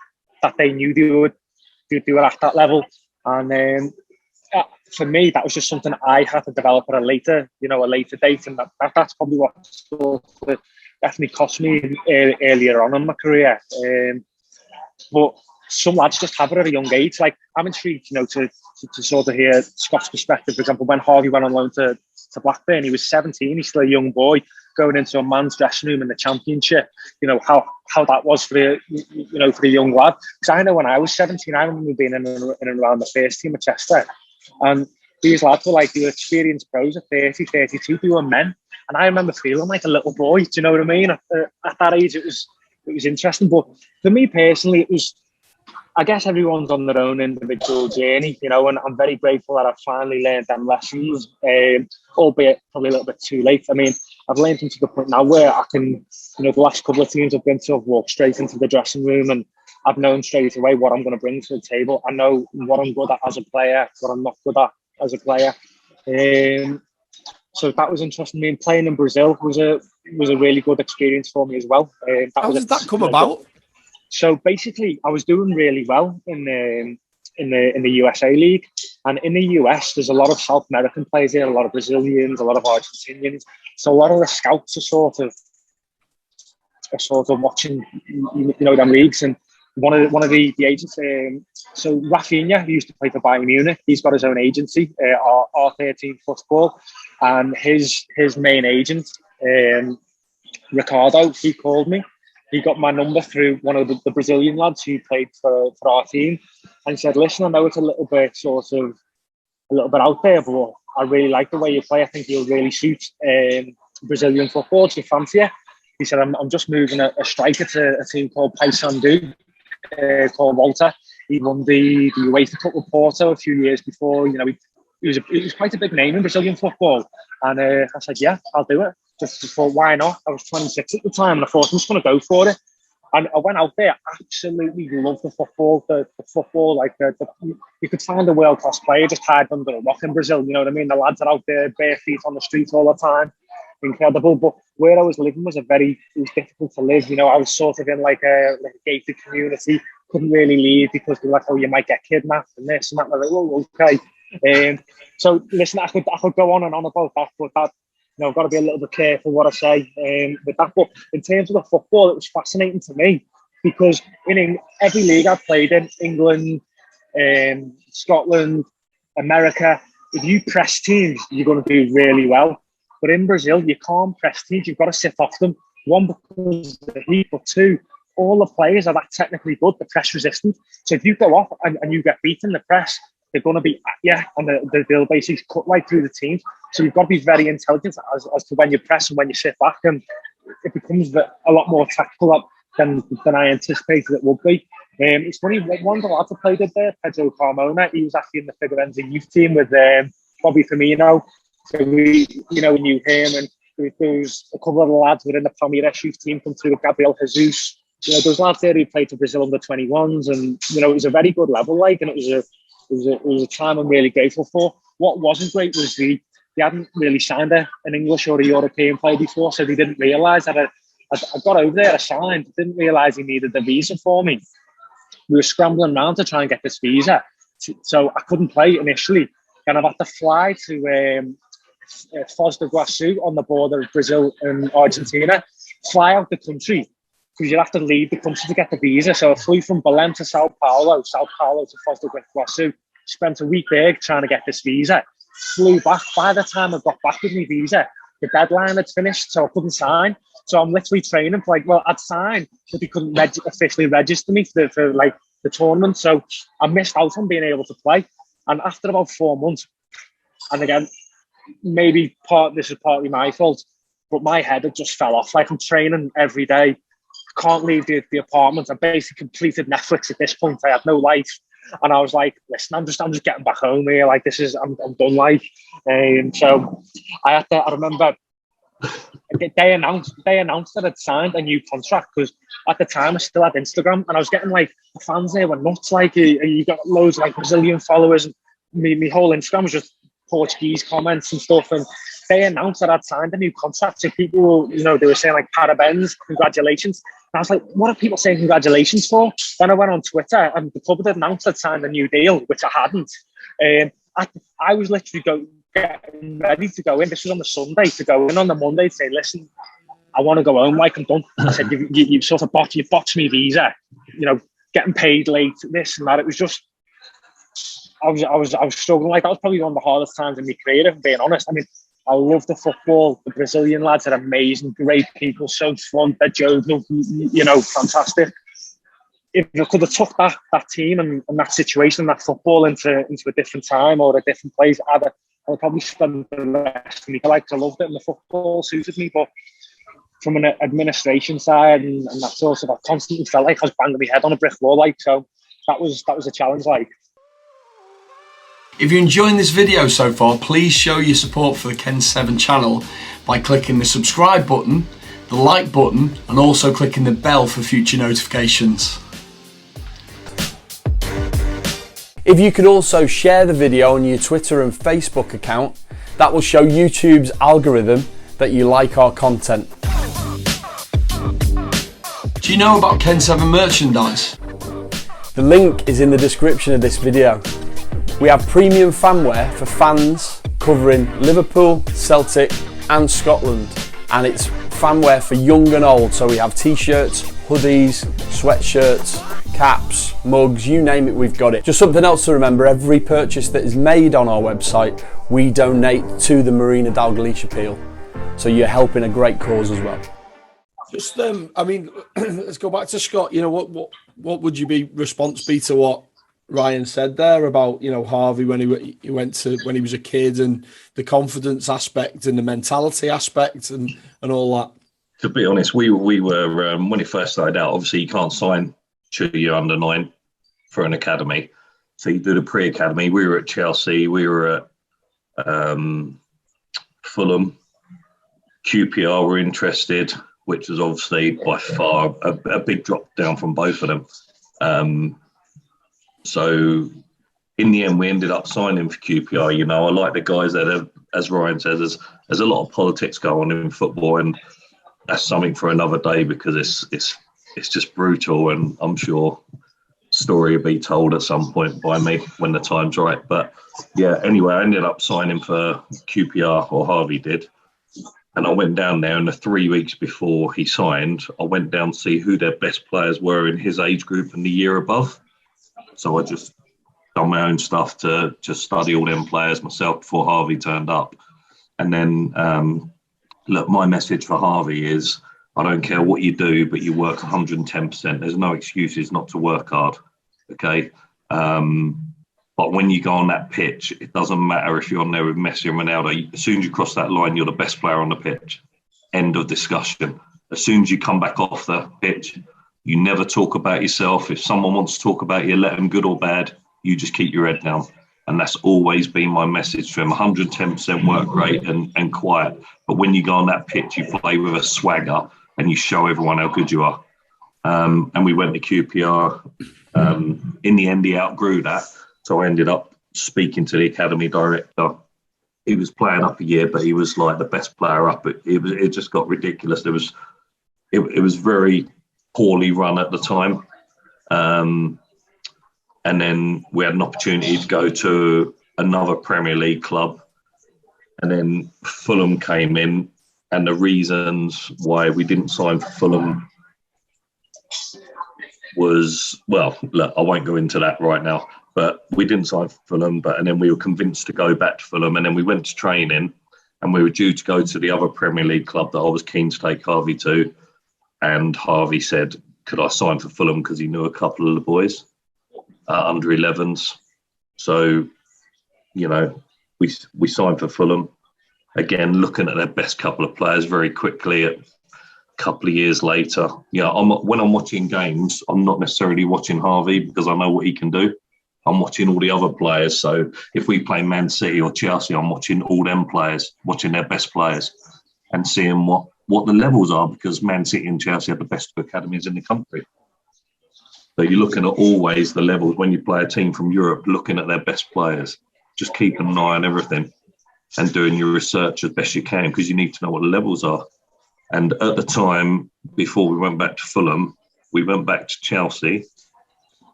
that they knew they were at that level. And for me, that was just something I had to develop at a later date, and that's probably what sort of definitely cost me earlier on in my career. But some lads just have it at a young age. Like, I'm intrigued, to sort of hear Scott's perspective. For example, when Harvey went on loan to Blackburn, he was 17. He's still a young boy going into a man's dressing room in the Championship. How that was for a young lad. Because I know when I was 17, I remember being in and around the first team at Chester. And these lads were like, they were experienced pros at 30, 32, they were men. And I remember feeling like a little boy, do you know what I mean? At that age, it was interesting. But for me personally, it was, I guess everyone's on their own individual journey, you know, and I'm very grateful that I've finally learned them lessons, albeit probably a little bit too late. I mean, I've learned them to the point now where I can, you know, the last couple of teams I've been to, I've walked straight into the dressing room and I've known straight away what I'm going to bring to the table. I know what I'm good at as a player, what I'm not good at as a player. So that was interesting. I mean, playing in Brazil was a really good experience for me as well. How did that come about? So basically, I was doing really well in the USA League, and in the US, there's a lot of South American players here, a lot of Brazilians, a lot of Argentinians. So a lot of the scouts are sort of watching, you know, them leagues. And one of the agents, so Rafinha, who used to play for Bayern Munich, he's got his own agency, R13 Football, and his main agent, Ricardo, he called me. He got my number through one of the Brazilian lads who played for our team, and said, "Listen, I know it's a little bit out there, but I really like the way you play. I think you'll really suit Brazilian football. Do you fancy it?" He said, "I'm just moving a striker to a team called Paysandu, called Walter. He won the UEFA Cup with Porto a few years before. You know, he was quite a big name in Brazilian football." And I said, "Yeah, I'll do it." Just thought, why not? I was 26 at the time, and I thought I'm just going to go for it. And I went out there, absolutely loved the football. The football, like you could find a world class player just hide under a rock in Brazil. You know what I mean? The lads are out there bare feet on the streets all the time. Incredible. But where I was living was difficult to live. You know, I was sort of in like a gated community. Couldn't really leave because they were like, "Oh, you might get kidnapped and this and that." And I was like, "Oh, okay." So listen, I could go on and on about that, but that, you know, I've got to be a little bit careful what I say with that. But in terms of the football, it was fascinating to me because in every league I've played in, England, Scotland, America, if you press teams, you're going to do really well. But in Brazil, you can't press teams. You've got to sit off them. One, because of the heat, but two, all the players are that technically good, they're press resistant. So if you go off and you get beaten in the press, they're going to be at you, and they'll basically cut right through the team. So you've got to be very intelligent as to when you press and when you sit back, and it becomes a lot more tactical than I anticipated it would be. It's funny, one of the lads I played with there, Pedro Carmona, he was actually in the Figueirense youth team with Bobby Firmino. So we knew him, and there was a couple of the lads within the Palmeiras youth team come through with Gabriel Jesus. You know, those lads there who played for Brazil under 21s, and you know, it was a very good level, like, and it was a time I'm really grateful for. What wasn't great was they hadn't really signed an English or a European player before, so they didn't realise that I got over there, I signed, didn't realise he needed the visa for me. We were scrambling around to try and get this visa, so I couldn't play initially. And I've had to fly to Foz do Iguaçu on the border of Brazil and Argentina, fly out the country, because you'd have to leave the country to get the visa. So I flew from Belém to Sao Paulo to Foz do Iguaçu, spent a week there trying to get this visa, flew back. By the time I got back with my visa, the deadline had finished, so I couldn't sign. So I'm literally training for I'd signed, but they couldn't officially register me for the tournament. So I missed out on being able to play. And after about 4 months, and again, maybe this is partly my fault, but my head had just fell off. Like, I'm training every day, can't leave the apartment. I basically completed Netflix at this point. I had no life, and I was like, "Listen, I'm just getting back home here. Like, I'm done." Like, so I remember they announced that I'd signed a new contract, because at the time I still had Instagram, and I was getting the fans there were nuts. Like, you got loads of Brazilian followers, and my whole Instagram was just Portuguese comments and stuff. And they announced that I'd signed a new contract. So people, they were saying parabéns, congratulations. And I was like, what are people saying congratulations for? Then I went on Twitter, and the club had announced I'd signed a new deal, which I hadn't. I was literally getting ready to go in. This was on the Sunday, to go in on the Monday to say, "Listen, I want to go home. I'm done." I said, "You sort of botched me visa. Getting paid late, this and that." It was just, I was struggling. That was probably one of the hardest times in my career, if I'm being honest. I mean, I love the football. The Brazilian lads are amazing, great people, so fun. They're jovial, fantastic. if I could have took that team and that situation, that football into a different time or a different place, I'd probably spend the rest of my life. I loved it and the football suited me, but from an administration side and that sort of, I constantly felt like I was banging my head on a brick wall, like, so that was a challenge, like. If you're enjoying this video so far, please show your support for the Kenn7 channel by clicking the subscribe button, the like button, and also clicking the bell for future notifications. If you could also share the video on your Twitter and Facebook account, that will show YouTube's algorithm that you like our content. Do you know about Kenn7 merchandise? The link is in the description of this video. We have premium fanwear for fans covering Liverpool, Celtic and Scotland, and it's fanwear for young and old, so we have t-shirts, hoodies, sweatshirts, caps, mugs, you name it, we've got it. Just something else to remember, every purchase that is made on our website, we donate to the Marina Dalglish Appeal, so you're helping a great cause as well. Just, I mean, let's go back to Scott. You know, what would your response be to what Ryan said there about, you know, Harvey when he went to, when he was a kid, and the confidence aspect and the mentality aspect and all that? To be honest, we were when he first started out, obviously you can't sign to your under 9 for an academy, so you do the pre-academy. We were at Chelsea, we were at Fulham, QPR were interested, which was obviously by far a big drop down from both of them. So in the end, we ended up signing for QPR. You know, I like the guys that have, as Ryan says, there's a lot of politics going on in football, and that's something for another day because it's just brutal, and I'm sure story will be told at some point by me when the time's right. But yeah, anyway, I ended up signing for QPR, or Harvey did. And I went down there, and the 3 weeks before he signed, I went down to see who their best players were in his age group and the year above. So I just done my own stuff to just study all them players myself before Harvey turned up. And then, look, my message for Harvey is, I don't care what you do, but you work 110%. There's no excuses not to work hard, okay? But when you go on that pitch, it doesn't matter if you're on there with Messi and Ronaldo. As soon as you cross that line, you're the best player on the pitch. End of discussion. As soon as you come back off the pitch, you never talk about yourself. If someone wants to talk about you, let them, good or bad, you just keep your head down. And that's always been my message to him. 110% work rate and quiet. But when you go on that pitch, you play with a swagger and you show everyone how good you are. And we went to QPR. In the end, he outgrew that. So I ended up speaking to the academy director. He was playing up a year, but he was like the best player up. It just got ridiculous. It was very poorly run at the time. And then we had an opportunity to go to another Premier League club. And then Fulham came in, and the reasons why we didn't sign for Fulham was, well, look, I won't go into that right now, but we didn't sign for Fulham, and then we were convinced to go back to Fulham, and then we went to training, and we were due to go to the other Premier League club that I was keen to take Harvey to, and Harvey said, could I sign for Fulham, because he knew a couple of the boys, under 11s. So, you know, we signed for Fulham. Again, looking at their best couple of players very quickly a couple of years later. You know, when I'm watching games, I'm not necessarily watching Harvey because I know what he can do. I'm watching all the other players. So if we play Man City or Chelsea, I'm watching all them players, watching their best players and seeing what the levels are, because Man City and Chelsea are the best academies in the country. So you're looking at always the levels when you play a team from Europe, looking at their best players, just keeping an eye on everything and doing your research as best you can, because you need to know what the levels are. And at the time, before we went back to Fulham, we went back to Chelsea,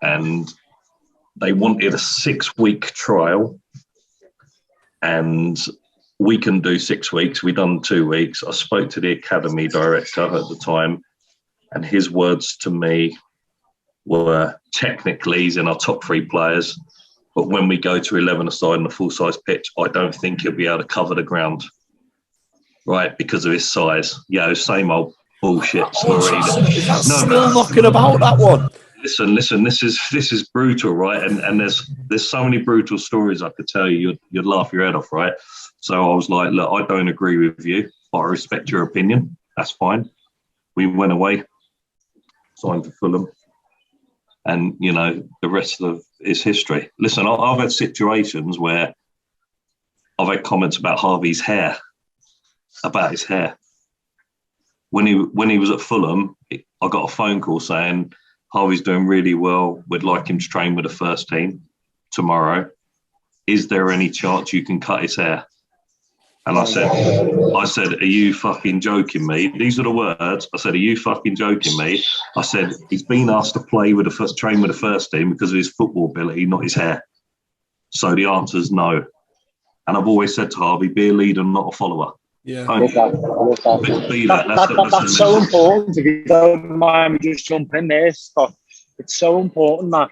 and they wanted a 6-week trial, and we can do 6 weeks. We done 2 weeks. I spoke to the academy director at the time, and his words to me were, technically he's in our top 3 players, but when we go to 11-a-side on a full-size pitch, I don't think he'll be able to cover the ground, right, because of his size. Yeah, same old bullshit story. Still knocking about that one. Listen. This is brutal, right? And there's so many brutal stories I could tell you. You'd laugh your head off, right? So I was like, look, I don't agree with you, but I respect your opinion. That's fine. We went away, signed for Fulham, and the rest of is history. Listen, I've had situations where I've had comments about Harvey's hair, about his hair. When he was at Fulham, I got a phone call saying Harvey's doing really well. We'd like him to train with the first team tomorrow. Is there any chance you can cut his hair? And I said, are you fucking joking me? These are the words. I said, are you fucking joking me? I said, he's been asked to train with the first team because of his football ability, not his hair. So the answer is no. And I've always said to Harvey, be a leader, not a follower. Yeah. That's so important. If you don't mind me just jumping in there, Scott, it's so important that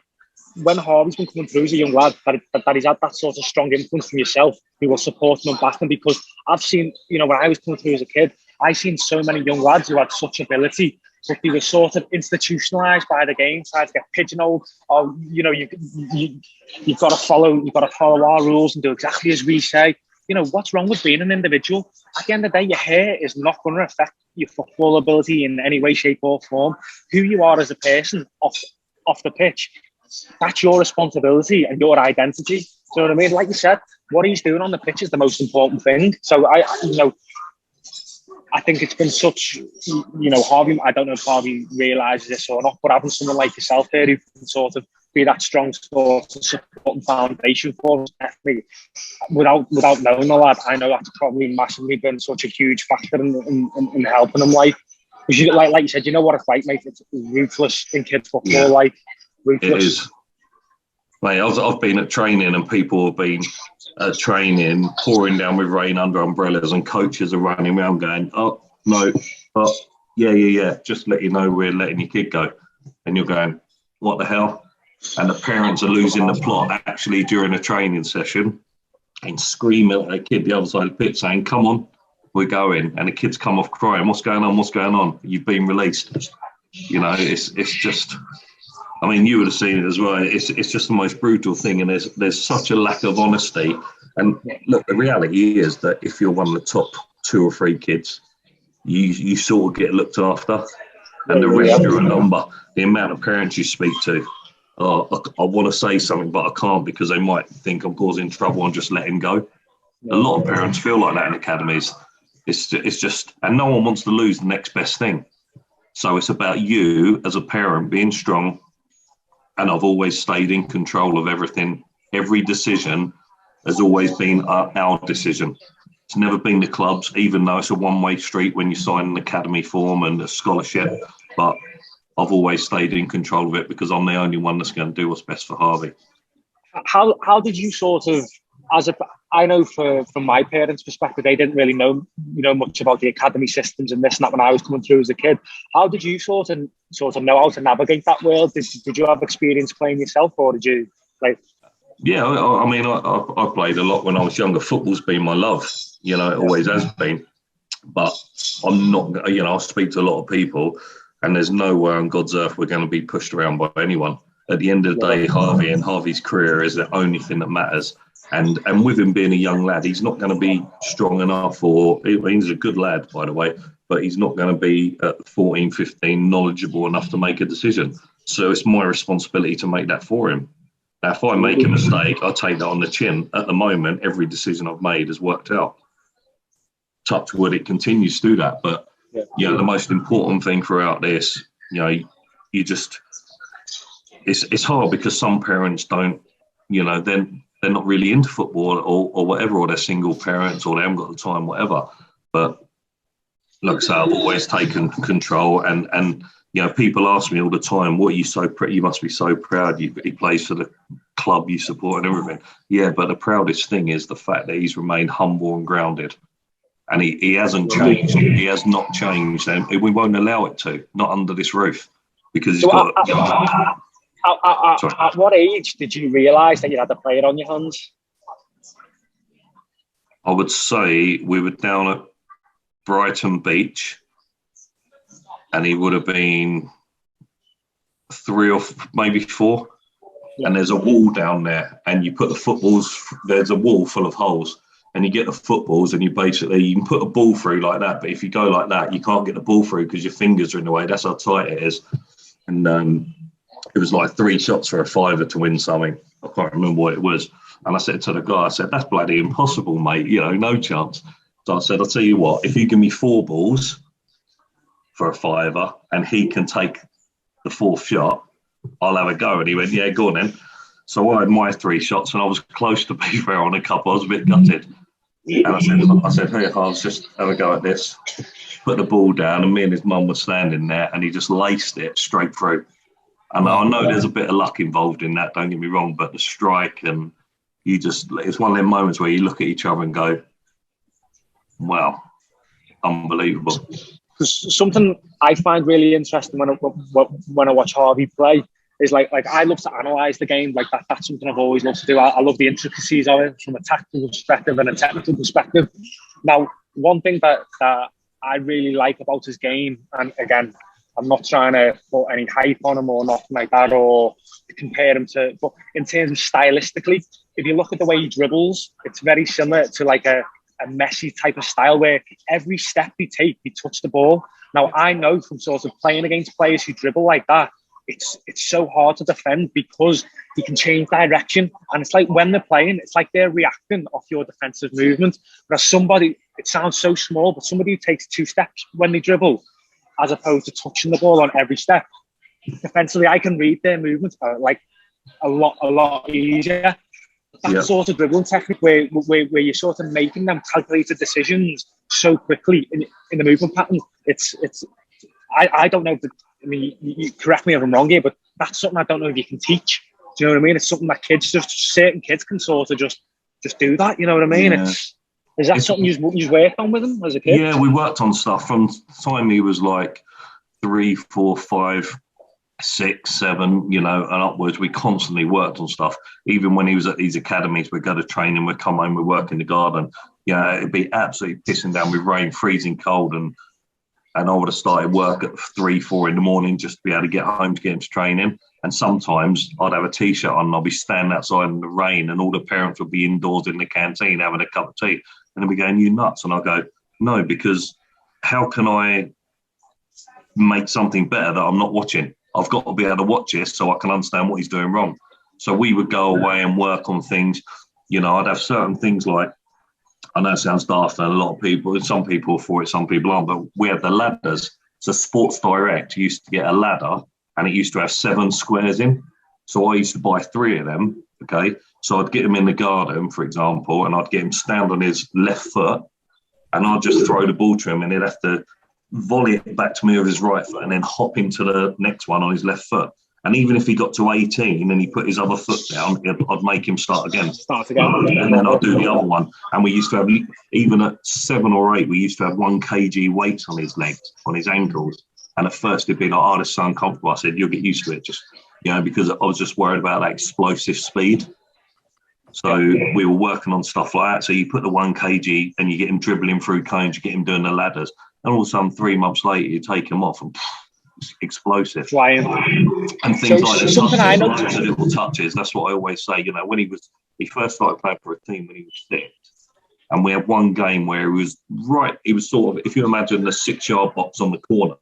when Harvey's been coming through as a young lad, that he's had that sort of strong influence from yourself, who will support him and back him. Because I've seen, when I was coming through as a kid, I've seen so many young lads who had such ability, but they were sort of institutionalised by the game, tried to get pigeonholed. Or you've got to follow our rules and do exactly as we say. What's wrong with being an individual? At the end of the day, your hair is not going to affect your football ability in any way, shape or form. Who you are as a person off the pitch, that's your responsibility and your identity. Do you know what I mean? Like you said, what he's doing on the pitch is the most important thing. So I think it's been such, Harvey, I don't know if Harvey realises this or not, but having someone like yourself there who can sort of be that strong sort of support and foundation for us, definitely, without knowing the lad, I know that's probably massively been such a huge factor in helping him. Like you said, you know what it's like, mate. It's ruthless in kids football, like ruthless. It is. Mate, I've been at training and people have been at training, pouring down with rain under umbrellas, and coaches are running around going, oh, no, but yeah, just let you know we're letting your kid go. And you're going, what the hell? And the parents are losing the plot actually during a training session and screaming at a kid the other side of the pitch saying, come on, we're going. And the kids come off crying, what's going on? You've been released. It's just... I mean, you would have seen it as well. It's just the most brutal thing, and there's such a lack of honesty. And look, the reality is that if you're one of the top 2 or 3 kids, you sort of get looked after, and the rest are a number. The amount of parents you speak to, I want to say something, but I can't because they might think I'm causing trouble and just let him go. A lot of parents feel like that in academies. It's just, and no one wants to lose the next best thing. So it's about you as a parent being strong. And I've always stayed in control of everything. Every decision has always been our decision. It's never been the club's, even though it's a one-way street when you sign an academy form and a scholarship. But I've always stayed in control of it because I'm the only one that's going to do what's best for Harvey. How did you sort of, I know from my parents' perspective, they didn't really know much about the academy systems and this and that when I was coming through as a kid. How did you sort of know how to navigate that world? Did you have experience playing yourself, or did you like? Yeah, I mean, I played a lot when I was younger. Football's been my love, it always has been. But I'm not, I speak to a lot of people, and there's nowhere on God's earth we're going to be pushed around by anyone. At the end of the day, Harvey and Harvey's career is the only thing that matters. And with him being a young lad, he's not going to be strong enough, or he's a good lad, by the way, but he's not going to be at 14, 15 knowledgeable enough to make a decision. So it's my responsibility to make that for him. Now, if I make a mistake, I take that on the chin. At the moment, every decision I've made has worked out. Touch wood, it continues to do that. But the most important thing throughout this, you just, it's hard because some parents don't, they're not really into football or whatever, or they're single parents, or they haven't got the time, whatever. But like I say, I've always taken control, and people ask me all the time, "What are you so proud? You must be so proud. He plays for the club you support and everything." Yeah, but the proudest thing is the fact that he's remained humble and grounded, and he hasn't changed. He has not changed, and we won't allow it to, not under this roof, because he's got. At what age did you realise that you had a player on your hands? I would say we were down at Brighton Beach, and he would have been 3 or maybe 4. And there's a wall down there, and you put the footballs. There's a wall full of holes, and you get the footballs, and you can put a ball through like that. But if you go like that, you can't get the ball through because your fingers are in the way. That's how tight it is. And it was like 3 shots for a £5 to win something. I can't remember what it was. And I said to the guy, I said, "That's bloody impossible, mate. You know, no chance." So I said, "I'll tell you what. If you give me 4 balls for a £5, and he can take the 4th shot, I'll have a go." And he went, "Yeah, go on then." So I had my 3 shots, and I was close to be fair on a couple. I was a bit gutted. And I said, "Hey, Harvey, just have a go at this." Put the ball down, and me and his mum were standing there, and he just laced it straight through. And I know there's a bit of luck involved in that, don't get me wrong, but the strike, and it's one of them moments where you look at each other and go, wow, unbelievable. Because something I find really interesting when I watch Harvey play is like I love to analyse the game. Like that's something I've always loved to do. I love the intricacies of it from a tactical perspective and a technical perspective. Now, one thing that I really like about his game, and again, I'm not trying to put any hype on him or nothing like that, or compare him to, but in terms of stylistically, if you look at the way he dribbles, it's very similar to like a Messi type of style where every step he takes, he touches the ball. Now, I know from sort of playing against players who dribble like that, it's so hard to defend because he can change direction. And it's like when they're playing, it's like they're reacting off your defensive movement. Whereas somebody, it sounds so small, but somebody who takes 2 steps when they dribble, as opposed to touching the ball on every step, defensively, I can read their movements like a lot easier. That sort of dribbling technique where you're sort of making them calculated decisions so quickly in the movement pattern. I don't know if you correct me if I'm wrong here, but that's something I don't know if you can teach. Do you know what I mean? It's something that certain kids can sort of just do that. You know what I mean? Yeah. Is that something you worked on with him as a kid? Yeah, we worked on stuff from the time he was like 3, 4, 5, 6, 7, you know, and upwards. We constantly worked on stuff. Even when he was at these academies, we'd go to training, we'd come home, we'd work in the garden. Yeah, it'd be absolutely pissing down with rain, freezing cold, and I would have started work at 3, 4 in the morning just to be able to get home to get into training. And sometimes I'd have a T-shirt on and I'd be standing outside in the rain, and all the parents would be indoors in the canteen having a cup of tea. And they'd be going, "You nuts?" And I go, "No, because how can I make something better that I'm not watching? I've got to be able to watch this so I can understand what he's doing wrong." So we would go away and work on things. You know, I'd have certain things like, I know it sounds daft, and a lot of people, some people are for it, some people aren't, but we had the ladders. So Sports Direct used to get a ladder, and it used to have 7 squares in. So I used to buy 3 of them, okay? So I'd get him in the garden, for example, and I'd get him stand on his left foot, and I'd just throw the ball to him, and he'd have to volley it back to me with his right foot and then hop into the next one on his left foot. And even if he got to 18 and he put his other foot down, I'd make him start again. And then I'd do the other one. And we used to have, even at 7 or 8, we used to have 1 kg weights on his legs, on his ankles. And at first it'd be like, "Oh, this is so uncomfortable." I said, "You'll get used to it." Just, you know, because I was just worried about that explosive speed. So we were working on stuff like that. So you put the 1 kg and you get him dribbling through cones, you get him doing the ladders. And all of a sudden, 3 months later, you take him off and it's explosive. Flying. And things like the little touches. That's what I always say. You know, when he first started playing for a team when he was 6. And we had one game where he was sort of, if you imagine the 6-yard box on the corner,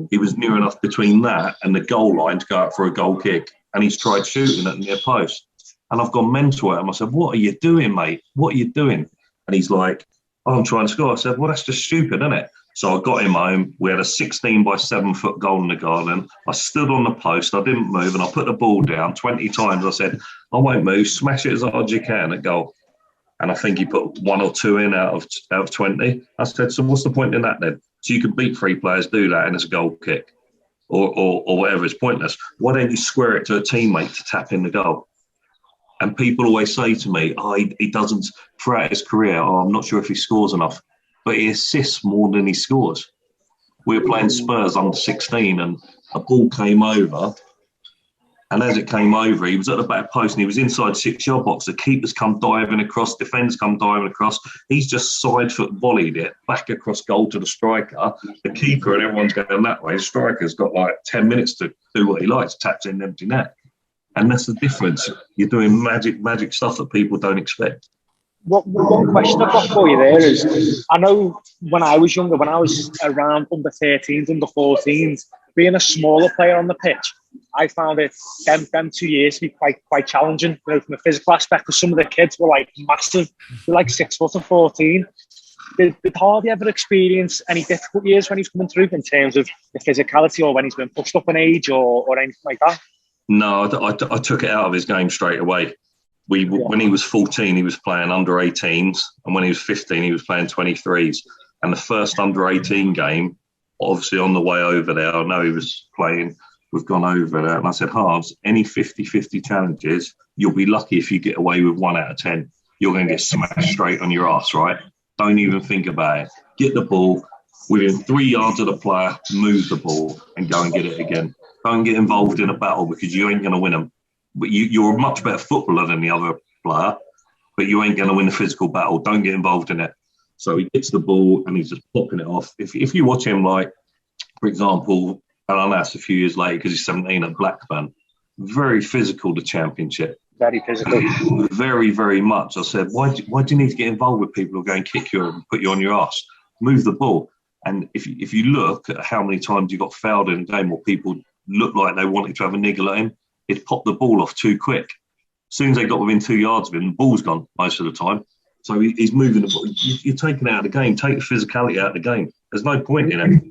he was near enough between that and the goal line to go out for a goal kick. And he's tried shooting at the near post. And I've gone mental at him. I said, "What are you doing, mate? What are you doing?" And he's like, "Oh, I'm trying to score." I said, "Well, that's just stupid, isn't it?" So I got him home. We had a 16 by 7 foot goal in the garden. I stood on the post. I didn't move, and I put the ball down 20 times. I said, "I won't move. Smash it as hard as you can at goal." And I think he put 1 or 2 in out of 20. I said, "So what's the point in that then? So you can beat 3 players, do that, and it's a goal kick, or whatever. It's pointless. Why don't you square it to a teammate to tap in the goal?" And people always say to me, "Oh, he doesn't, throughout his career, I'm not sure if he scores enough." But he assists more than he scores. We were playing Spurs under 16 and a ball came over And as it came over, he was at the back post and he was inside 6-yard box. The keepers come diving across, defenders come diving across. He's just side foot volleyed it back across goal to the striker. The keeper and everyone's going that way. The striker's got like 10 minutes to do what he likes, taps in an empty net. And that's the difference. You're doing magic stuff that people don't expect. One question I've got for you there is, I know when I was younger, when I was around under 13s, under 14s, being a smaller player on the pitch, I found it them 2 years to be quite challenging, you know, from a physical aspect, because some of the kids were like massive, they're like 6 foot and 14. Did Harvey ever experience any difficult years when he's coming through in terms of the physicality, or when he's been pushed up an age or anything like that? No, I took it out of his game straight away. When he was 14, he was playing under 18s, and when he was 15, he was playing 23s. And the first under 18 game, obviously on the way over there, I know he was playing. We've gone over there, and I said, Harves, any 50-50 challenges, you'll be lucky if you get away with 1 out of 10. You're going to get smashed straight on your ass, right? Don't even think about it. Get the ball within 3 yards of the player, move the ball, and go and get it again. Don't get involved in a battle, because you ain't going to win them. But you're a much better footballer than the other player, but you ain't going to win the physical battle. Don't get involved in it. So he gets the ball and he's just popping it off. If you watch him, like, for example, and I know that's a few years later because he's 17 at Blackburn, very physical, the Championship. Very physical. Very, very much. I said, why do you need to get involved with people who are going to kick you and put you on your ass? Move the ball. And if you look at how many times you got fouled in a game or people looked like they wanted to have a niggle at him, he'd pop the ball off too quick. As soon as they got within 2 yards of him, the ball's gone most of the time. So he's moving the ball. You're taking it out of the game. Take the physicality out of the game. There's no point in it.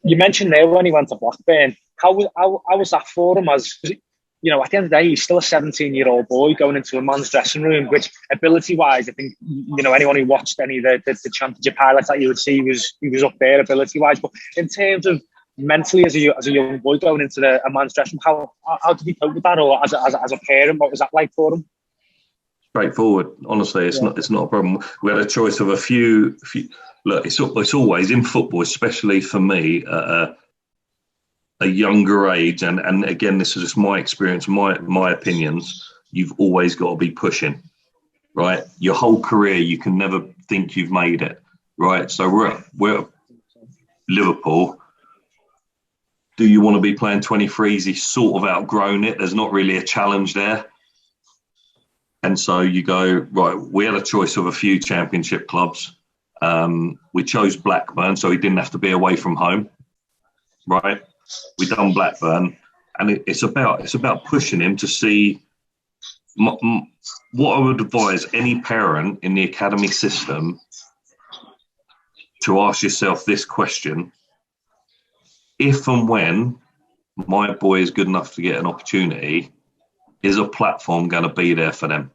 You mentioned there when he went to Blackburn. How was that for him? As you know, at the end of the day, he's still a 17-year-old boy going into a man's dressing room, which ability-wise, I think, you know, anyone who watched any of the Championship highlights that you would see, he was up there ability-wise. But in terms of mentally, as a young boy going into a man's dressing room, how did he cope with that? Or as a parent, what was that like for him? Straightforward. Honestly, it's not a problem. We had a choice of a few. Look, it's always in football, especially for me, a younger age. And again, this is just my experience, my opinions. You've always got to be pushing, right? Your whole career, you can never think you've made it, right? So we're at Liverpool. Do you want to be playing 23s? He's sort of outgrown it. There's not really a challenge there. And so you go, right, we had a choice of a few Championship clubs. We chose Blackburn, so he didn't have to be away from home, right? We done Blackburn, and it's about pushing him to see what I would advise any parent in the academy system to ask yourself this question: if and when my boy is good enough to get an opportunity, is a platform going to be there for them?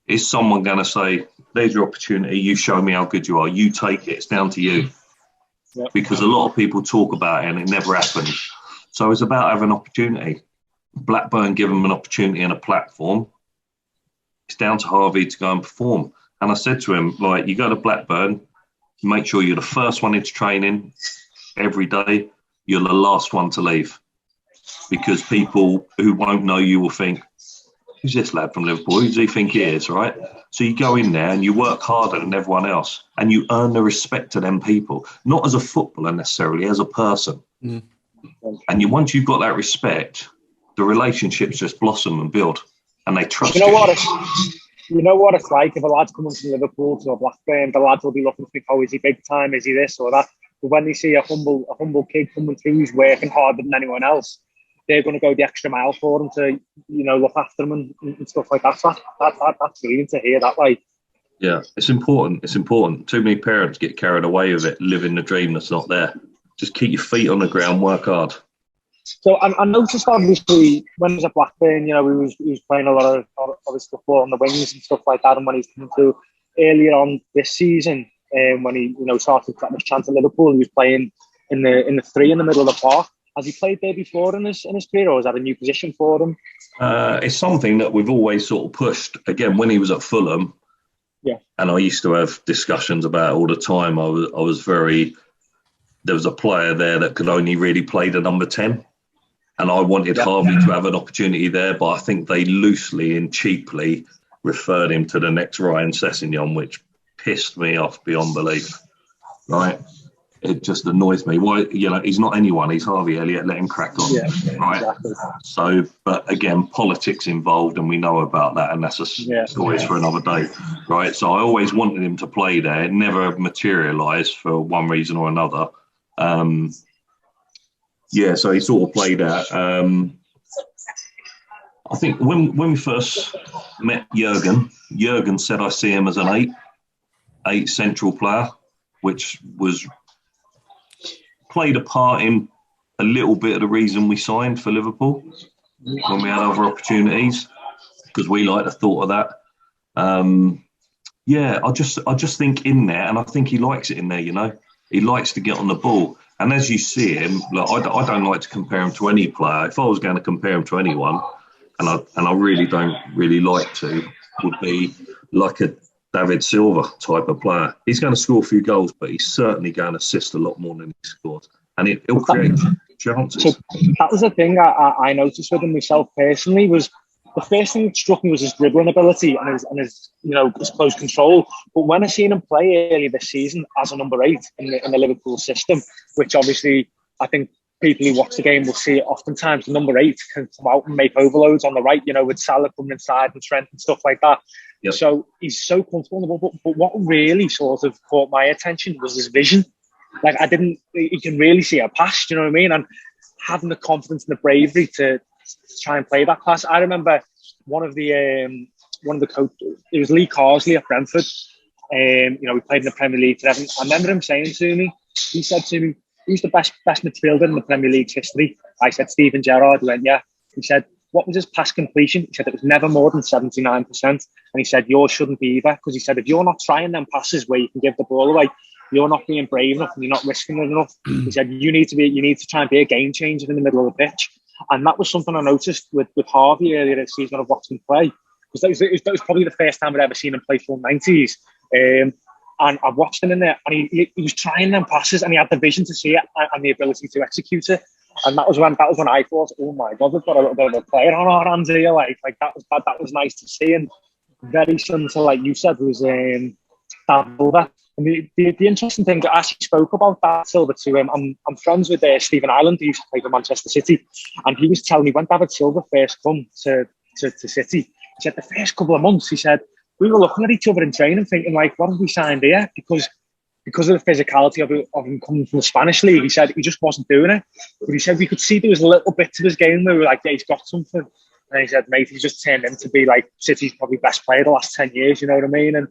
Is someone going to say, there's your opportunity, you show me how good you are, you take it, it's down to you? Yep. Because a lot of people talk about it and it never happens. So it's about having an opportunity. Blackburn give them an opportunity and a platform. It's down to Harvey to go and perform. And I said to him, like, you go to Blackburn, make sure you're the first one into training every day, you're the last one to leave. Because people who won't know you will think, who's this lad from Liverpool? Who does he think he is, right? So you go in there and you work harder than everyone else and you earn the respect of them people, not as a footballer necessarily, as a person. Mm. And once you've got that respect, the relationships just blossom and build and they trust you. You know what it's like if a lad's coming from Liverpool to a Blackburn, the lads will be looking to think, oh, is he big time? Is he this or that? But when they see a humble kid coming through who's working harder than anyone else, they're going to go the extra mile for them to, you know, look after them and stuff like that. So that's brilliant to hear that. Like, yeah, it's important. It's important. Too many parents get carried away with it, living the dream that's not there. Just keep your feet on the ground, work hard. So I noticed, obviously, when he was at Blackburn, you know, he was playing a lot of obviously football on the wings and stuff like that. And when he's coming through earlier on this season, when he, you know, started getting his chance at Liverpool, he was playing in the 3 in the middle of the park. Has he played there before in his career, or is that a new position for him? It's something that we've always sort of pushed. Again, when he was at Fulham, yeah, and I used to have discussions about it all the time. I was very. There was a player there that could only really play the number 10, And I wanted Harvey to have an opportunity there, but I think they loosely and cheaply referred him to the next Ryan Sessegnon, which pissed me off beyond belief. Right? It just annoys me. Why? He's not anyone. He's Harvey Elliott. Let him crack on. Yeah, right. Exactly. So, but again, politics involved, and we know about that, and that's a story for another day, right? So I always wanted him to play there. It never materialised for one reason or another. So he sort of played out. I think when we first met Jurgen said I see him as an eight central player, which was played a part in a little bit of the reason we signed for Liverpool when we had other opportunities, because we like the thought of that. I just think in there, and I think he likes it in there. He likes to get on the ball. And as you see him, look, I don't like to compare him to any player. If I was going to compare him to anyone, and I really don't really like to, would be like a David Silva type of player. He's going to score a few goals, but he's certainly going to assist a lot more than he scores. And he'll create chances. So that was the thing I noticed with him myself personally, was the first thing that struck me was his dribbling ability and his his close control. But when I seen him play earlier this season as a number 8 in the Liverpool system, which obviously I think people who watch the game will see it oftentimes, the number 8 can come out and make overloads on the right, with Salah coming inside and Trent and stuff like that. Yep. So he's so comfortable in the ball. But what really sort of caught my attention was his vision. Like, you can really see a pass, do you know what I mean? And having the confidence and the bravery to try and play that pass. I remember one of the coaches, it was Lee Carsley at Brentford. We played in the Premier League together. I remember him saying to me, he said to me, who's the best midfielder in the Premier League's history? I said, Steven Gerrard. He went, yeah. He said, what was his pass completion? He said it was never more than 79%. And he said, yours shouldn't be either. Because he said, if you're not trying them passes where you can give the ball away, you're not being brave enough and you're not risking it enough. He said, you need to try and be a game changer in the middle of the pitch. And that was something I noticed with Harvey earlier this season. I've watched him play. Because that was probably the first time I'd ever seen him play full 90s. And I've watched him in there, and he was trying them passes, and he had the vision to see it and the ability to execute it. And that was when I thought, oh my God, we've got a little bit of a player on our hands here. Like that was nice to see. And very similar to, like you said, was Silva. And the interesting thing, I actually spoke about that Silva to him. I'm friends with Stephen Ireland, who used to play for Manchester City, and he was telling me when David Silva first come to City, he said the first couple of months, he said, we were looking at each other in training thinking, like, what have we signed here? Because of the physicality of him coming from the Spanish league, he said he just wasn't doing it. But he said we could see there was a little bit to his game where we were like, yeah, he's got something. And he said, mate, he's just turned into be like City's probably best player the last 10 years, you know what I mean? And,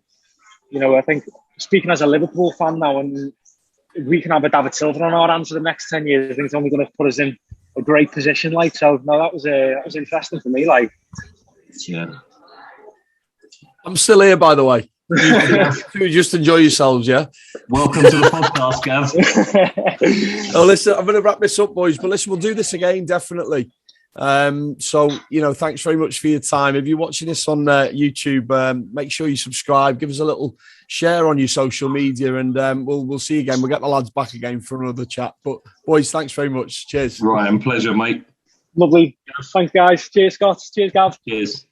I think, speaking as a Liverpool fan now, and if we can have a David Silva on our hands for the next 10 years, I think it's only going to put us in a great position. Like, so, no, that was interesting for me. Like, yeah. I'm still here, by the way. You just enjoy yourselves, yeah? Welcome to the podcast, Gav. Oh, listen, I'm going to wrap this up, boys. But listen, we'll do this again, definitely. So, thanks very much for your time. If you're watching this on YouTube, make sure you subscribe. Give us a little share on your social media, and we'll see you again. We'll get the lads back again for another chat. But, boys, thanks very much. Cheers. Ryan, pleasure, mate. Lovely. Thanks, guys. Cheers, Scott. Cheers, Gav. Cheers.